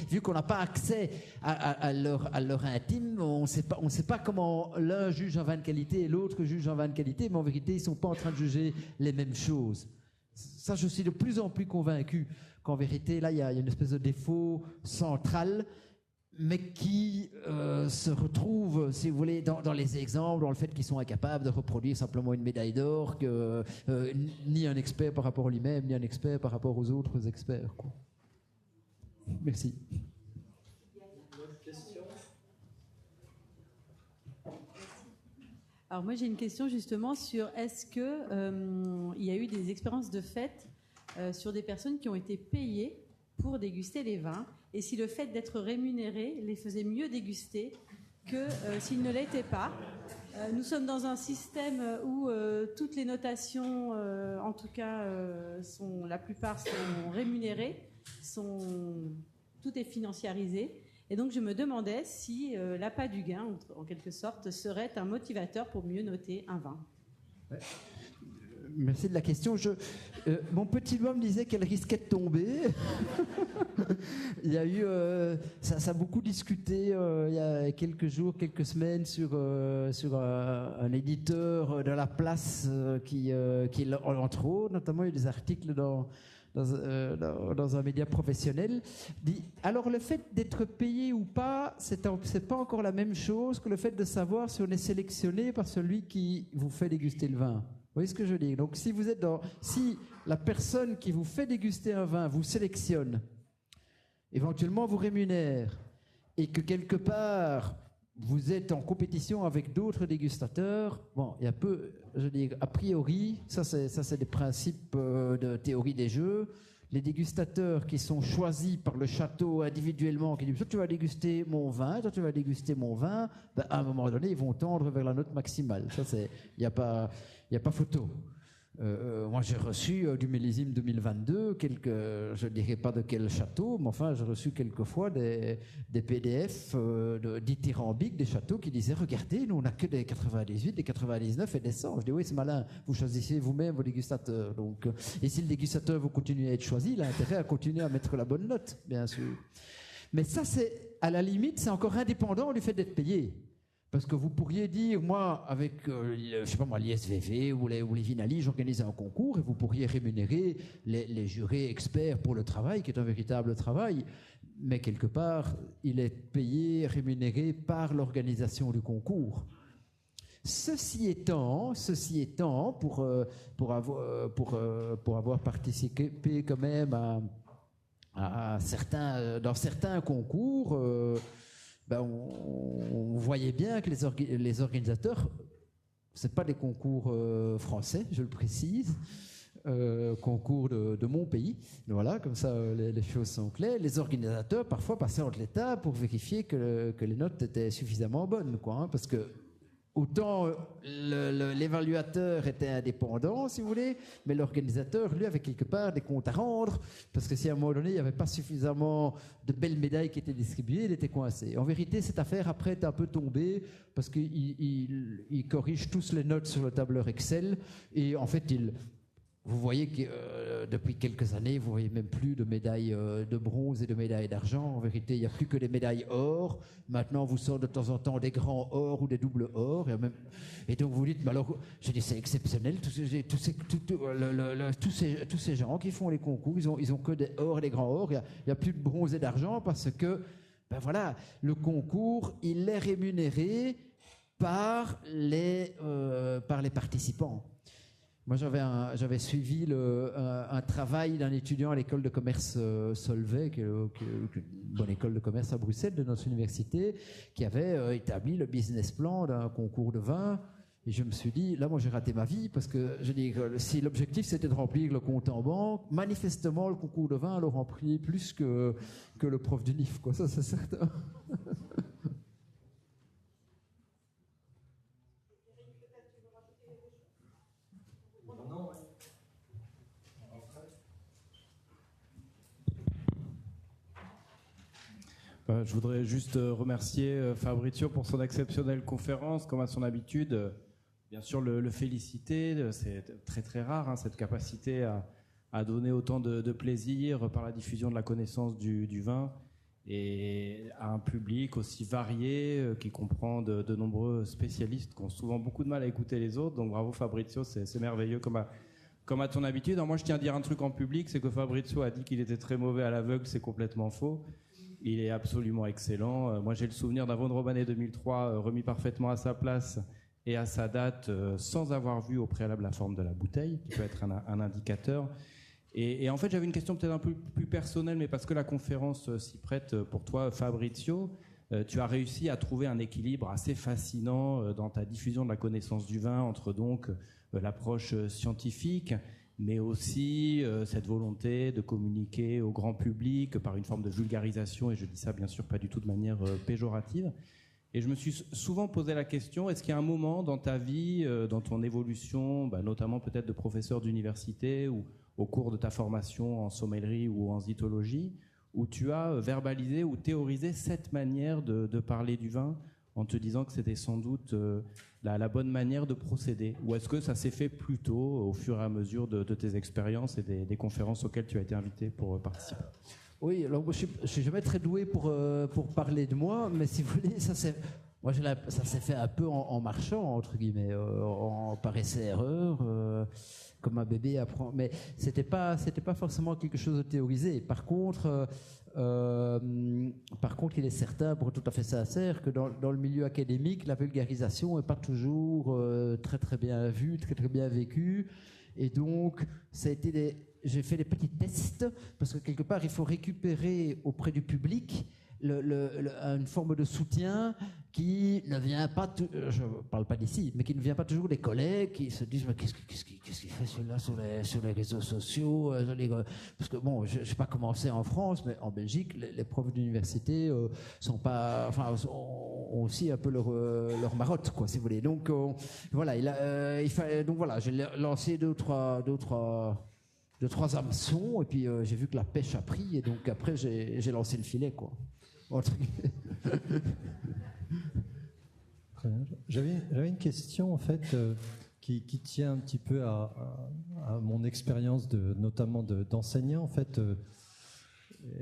Speaker 5: vu qu'on n'a pas accès à leur intime, on ne sait pas comment l'un juge un vin de qualité et l'autre juge un vin de qualité, mais en vérité, ils ne sont pas en train de juger les mêmes choses. Ça, je suis de plus en plus convaincu qu'en vérité, là, il y a une espèce de défaut central, mais qui se retrouve, si vous voulez, dans les exemples, dans le fait qu'ils sont incapables de reproduire simplement une médaille d'or, que ni un expert par rapport à lui-même, ni un expert par rapport aux autres experts, quoi. Merci.
Speaker 8: Alors moi j'ai une question justement sur est-ce que il y a eu des expériences de fait sur des personnes qui ont été payées pour déguster les vins, et si le fait d'être rémunéré les faisait mieux déguster que s'ils ne l'étaient pas. Nous sommes dans un système où toutes les notations, en tout cas, la plupart sont rémunérées, tout est financiarisé. Et donc je me demandais si l'appât du gain, en quelque sorte, serait un motivateur pour mieux noter un vin.
Speaker 5: Merci de la question. Mon petit doigt me disait qu'elle risquait de tomber. Il y a eu, ça a beaucoup discuté il y a quelques jours, quelques semaines sur un éditeur de la place qui entre autres, notamment il y a des articles dans un média professionnel, dit alors le fait d'être payé ou pas, c'est pas encore la même chose que le fait de savoir si on est sélectionné par celui qui vous fait déguster le vin. Vous voyez ce que je veux dire? Donc si la personne qui vous fait déguster un vin vous sélectionne, éventuellement vous rémunère, et que quelque part vous êtes en compétition avec d'autres dégustateurs, bon, il y a peu, je dis a priori, ça c'est des principes de théorie des jeux. Les dégustateurs qui sont choisis par le château individuellement, qui disent toi tu vas déguster mon vin, toi tu vas déguster mon vin, ben, à un moment donné ils vont tendre vers la note maximale. Ça c'est, il y a pas photo. Moi j'ai reçu du millésime 2022 je ne dirais pas de quel château, mais enfin j'ai reçu quelquefois des PDF dithyrambiques des châteaux qui disaient regardez, nous on n'a que des 98, des 99 et des 100. Je dis oui c'est malin, vous choisissez vous-même vos dégustateurs. Donc, et si le dégustateur vous continuez à être choisi, il a intérêt à continuer à mettre la bonne note, bien sûr. Mais ça c'est, à la limite, c'est encore indépendant du fait d'être payé. Parce que vous pourriez dire, moi, avec, je sais pas moi, l'ISVV ou les Vinali, j'organise un concours et vous pourriez rémunérer les jurés experts pour le travail, qui est un véritable travail. Mais quelque part, il est payé, rémunéré par l'organisation du concours. Ceci étant, pour avoir participé quand même dans certains concours, ben on voyait bien que les organisateurs, c'est pas des concours français, je le précise, concours de mon pays, voilà, comme ça les choses sont claires. Les organisateurs parfois passaient entre les tables pour vérifier que les notes étaient suffisamment bonnes, quoi, hein, parce que autant l'évaluateur était indépendant, si vous voulez, mais l'organisateur, lui, avait quelque part des comptes à rendre, parce que si à un moment donné, il n'y avait pas suffisamment de belles médailles qui étaient distribuées, il était coincé. En vérité, cette affaire, après, est un peu tombée, parce qu'ils corrigent tous les notes sur le tableur Excel, et en fait, vous voyez que depuis quelques années, vous voyez même plus de médailles de bronze et de médailles d'argent. En vérité, il n'y a plus que des médailles or. Maintenant, vous sortent de temps en temps des grands or ou des doubles or. Et donc, vous dites, mais alors, je dis, c'est exceptionnel. Tous ces gens qui font les concours, ils ont que des or et des grands or. Il n'y a plus de bronze et d'argent parce que, ben voilà, le concours, il est rémunéré par les participants. Moi, j'avais suivi un travail d'un étudiant à l'école de commerce Solvay, qui est une bonne école de commerce à Bruxelles, de notre université, qui avait établi le business plan d'un concours de vin. Et je me suis dit, là, moi, j'ai raté ma vie, parce que, je dis, si l'objectif, c'était de remplir le compte en banque, manifestement, le concours de vin le remplit plus que le prof du NIF, quoi. Ça, c'est certain.
Speaker 9: Je voudrais juste remercier Fabrizio pour son exceptionnelle conférence, comme à son habitude. Bien sûr, le féliciter, c'est très très rare, hein, cette capacité à donner autant de plaisir par la diffusion de la connaissance du vin et à un public aussi varié qui comprend de nombreux spécialistes qui ont souvent beaucoup de mal à écouter les autres. Donc bravo Fabrizio, c'est merveilleux comme à ton habitude. Alors moi, je tiens à dire un truc en public, c'est que Fabrizio a dit qu'il était très mauvais à l'aveugle, c'est complètement faux. Il est absolument excellent. Moi, j'ai le souvenir d'un Vosne Romanée 2003 remis parfaitement à sa place et à sa date sans avoir vu au préalable la forme de la bouteille, qui peut être un indicateur. Et en fait, j'avais une question peut-être un peu plus personnelle, mais parce que la conférence s'y prête pour toi, Fabrizio. Tu as réussi à trouver un équilibre assez fascinant dans ta diffusion de la connaissance du vin entre donc l'approche scientifique, mais aussi cette volonté de communiquer au grand public par une forme de vulgarisation, et je dis ça bien sûr pas du tout de manière péjorative. Et je me suis souvent posé la question, est-ce qu'il y a un moment dans ta vie, dans ton évolution, notamment peut-être de professeur d'université ou au cours de ta formation en sommellerie ou en zytologie, où tu as verbalisé ou théorisé cette manière de parler du vin en te disant que c'était sans doute la bonne manière de procéder? Ou est-ce que ça s'est fait plutôt au fur et à mesure de tes expériences et des conférences auxquelles tu as été invité pour participer?
Speaker 5: Oui, alors moi, je suis jamais très doué pour parler de moi, mais si vous voulez, ça s'est fait un peu en marchant, entre guillemets, par essai-erreur, comme un bébé apprend. Mais c'était pas forcément quelque chose de théorisé. Par contre, il est certain, pour être tout à fait sincère, que dans le milieu académique, la vulgarisation n'est pas toujours très très bien vue, très très bien vécue. Et donc, j'ai fait des petits tests, parce que quelque part, il faut récupérer auprès du public une forme de soutien qui ne vient pas, je ne parle pas d'ici, mais qui ne vient pas toujours des collègues qui se disent mais qu'est-ce qu'il fait celui-là sur les réseaux sociaux, parce que bon, je ne sais pas comment c'est en France, mais en Belgique, les profs d'université ont aussi un peu leur marotte, quoi, si vous voulez. Donc voilà, donc voilà, j'ai lancé deux ou trois hameçons, et puis j'ai vu que la pêche a pris, et donc après j'ai lancé le filet, quoi.
Speaker 2: J'avais une question en fait qui tient un petit peu à mon expérience notamment d'enseignant en fait.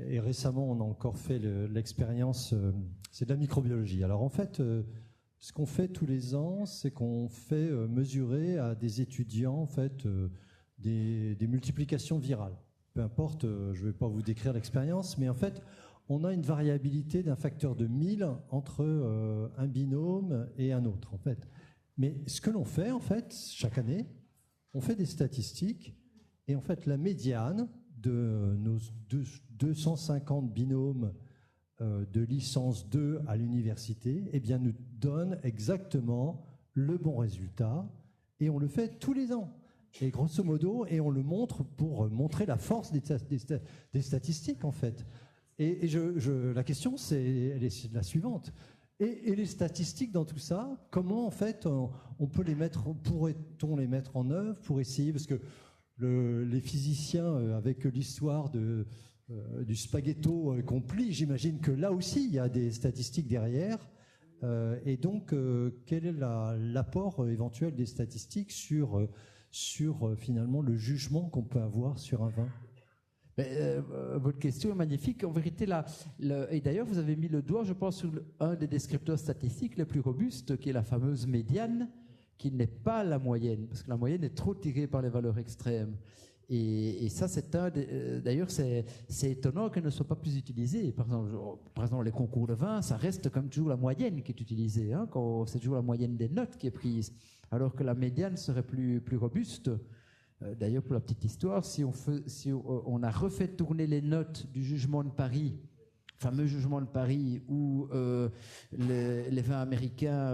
Speaker 2: Et récemment, on a encore fait l'expérience, c'est de la microbiologie. Alors en fait, ce qu'on fait tous les ans, c'est qu'on fait mesurer à des étudiants en fait des multiplications virales. Peu importe, je ne vais pas vous décrire l'expérience, mais en fait, on a une variabilité d'un facteur de 1000 entre un binôme et un autre, en fait. Mais ce que l'on fait, en fait, chaque année, on fait des statistiques, et en fait, la médiane de nos 250 binômes de licence 2 à l'université, eh bien, nous donne exactement le bon résultat, et on le fait tous les ans. Et grosso modo, et on le montre pour montrer la force des statistiques, en fait. Et la question, c'est la suivante. Et les statistiques dans tout ça, comment en fait pourrait-on les mettre en œuvre pour essayer, parce que les physiciens, avec l'histoire du spaghetto compli, j'imagine que là aussi il y a des statistiques derrière. Et donc, quel est l'apport éventuel des statistiques sur finalement le jugement qu'on peut avoir sur un vin?
Speaker 5: Votre question est magnifique. En vérité, et d'ailleurs, vous avez mis le doigt, je pense, sur un des descripteurs statistiques les plus robustes, qui est la fameuse médiane, qui n'est pas la moyenne, parce que la moyenne est trop tirée par les valeurs extrêmes. Et ça, d'ailleurs, c'est étonnant qu'elle ne soit pas plus utilisée. Par exemple, les concours de vin, ça reste comme toujours la moyenne qui est utilisée, hein, c'est toujours la moyenne des notes qui est prise, alors que la médiane serait plus robuste. D'ailleurs, pour la petite histoire, si on a refait tourner les notes du jugement de Paris, fameux jugement de Paris, où les vins américains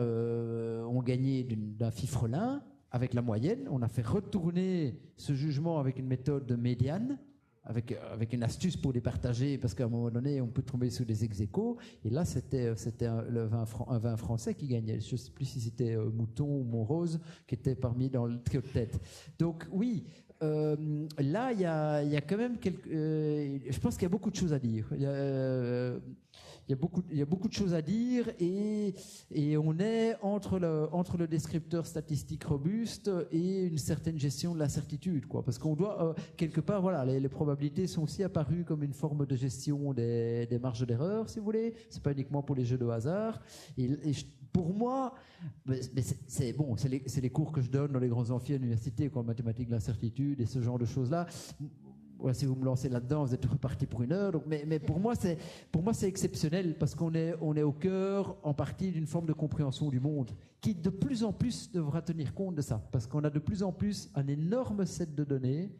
Speaker 5: ont gagné d'un fifrelin avec la moyenne, on a fait retourner ce jugement avec une méthode de médiane, avec une astuce pour les partager, parce qu'à un moment donné, on peut tomber sur des ex-aequo. Et là, c'était un vin français qui gagnait. Je ne sais plus si c'était Mouton ou Montrose qui était parmi dans le trio de tête. Donc oui, là, il y a quand même je pense qu'il y a beaucoup de choses à dire. Il y a beaucoup de choses à dire, et on est entre le descripteur statistique robuste et une certaine gestion de l'incertitude, quoi. Parce qu'on doit, quelque part, voilà, les probabilités sont aussi apparues comme une forme de gestion des marges d'erreur, si vous voulez. C'est pas uniquement pour les jeux de hasard. Pour moi, c'est bon, c'est les cours que je donne dans les grands amphis à l'université, comme mathématiques de l'incertitude et ce genre de choses-là. Voilà, si vous me lancez là-dedans, vous êtes reparti pour une heure. Donc, mais pour moi, c'est exceptionnel, parce qu'on est au cœur, en partie, d'une forme de compréhension du monde qui, de plus en plus, devra tenir compte de ça, parce qu'on a de plus en plus un énorme set de données.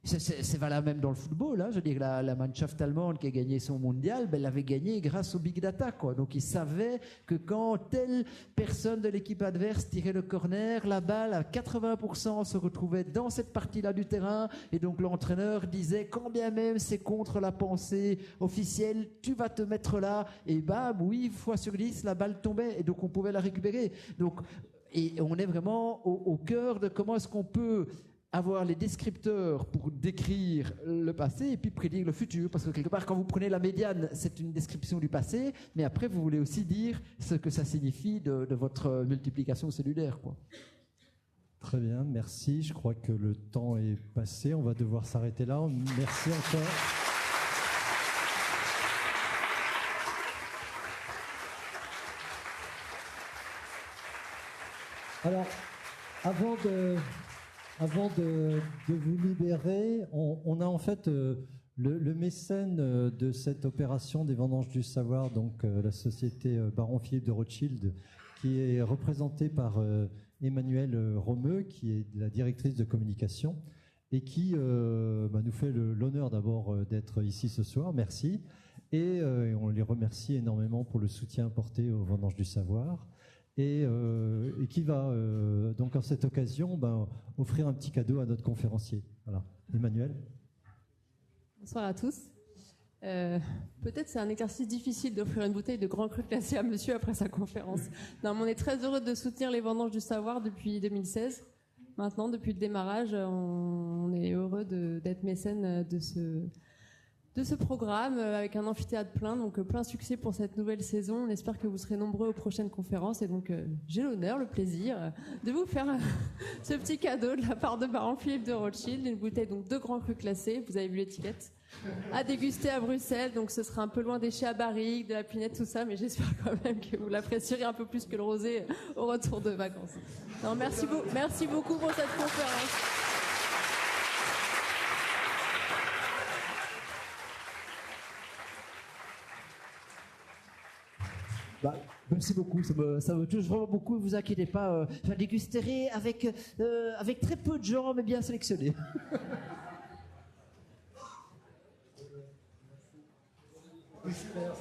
Speaker 5: C'est valable même dans le football, hein. Je veux dire, la Mannschaft allemande qui a gagné son mondial, elle l'avait gagné grâce au big data, quoi. Donc ils savaient que quand telle personne de l'équipe adverse tirait le corner, la balle à 80% se retrouvait dans cette partie-là du terrain, et donc l'entraîneur disait, quand bien même c'est contre la pensée officielle, tu vas te mettre là, et bam, oui, fois sur 10, la balle tombait, et donc on pouvait la récupérer. Donc, et on est vraiment au cœur de comment est-ce qu'on peut avoir les descripteurs pour décrire le passé et puis prédire le futur. Parce que quelque part, quand vous prenez la médiane, c'est une description du passé, mais après, vous voulez aussi dire ce que ça signifie de votre multiplication cellulaire, quoi.
Speaker 2: Très bien, merci. Je crois que le temps est passé. On va devoir s'arrêter là. Merci encore. Alors, avant de vous libérer, on a en fait le mécène de cette opération des Vendanges du Savoir, donc la société Baron Philippe de Rothschild, qui est représentée par Emmanuelle Romeu, qui est la directrice de communication, et qui nous fait l'honneur d'abord d'être ici ce soir. Merci. Et on les remercie énormément pour le soutien apporté aux Vendanges du Savoir. Et qui va, donc en cette occasion, offrir un petit cadeau à notre conférencier. Voilà. Emmanuel.
Speaker 10: Bonsoir à tous. Peut-être c'est un exercice difficile d'offrir une bouteille de Grand Cru classé à monsieur après sa conférence. Non, mais on est très heureux de soutenir les Vendanges du Savoir depuis 2016. Maintenant, depuis le démarrage, on est heureux d'être mécène de ce programme avec un amphithéâtre plein, donc plein succès pour cette nouvelle saison. On espère que vous serez nombreux aux prochaines conférences et donc j'ai l'honneur, le plaisir de vous faire ce petit cadeau de la part de Baron Philippe de Rothschild, une bouteille donc de Grand Cru classé, vous avez vu l'étiquette, à déguster à Bruxelles, donc ce sera un peu loin des chais à barrique, de la pinette, tout ça, mais j'espère quand même que vous l'apprécierez un peu plus que le rosé au retour de vacances. Non, merci beaucoup pour cette conférence.
Speaker 5: Merci beaucoup, ça me touche vraiment beaucoup, ne vous inquiétez pas, je la dégusterai avec très peu de gens, mais bien sélectionnés. Super.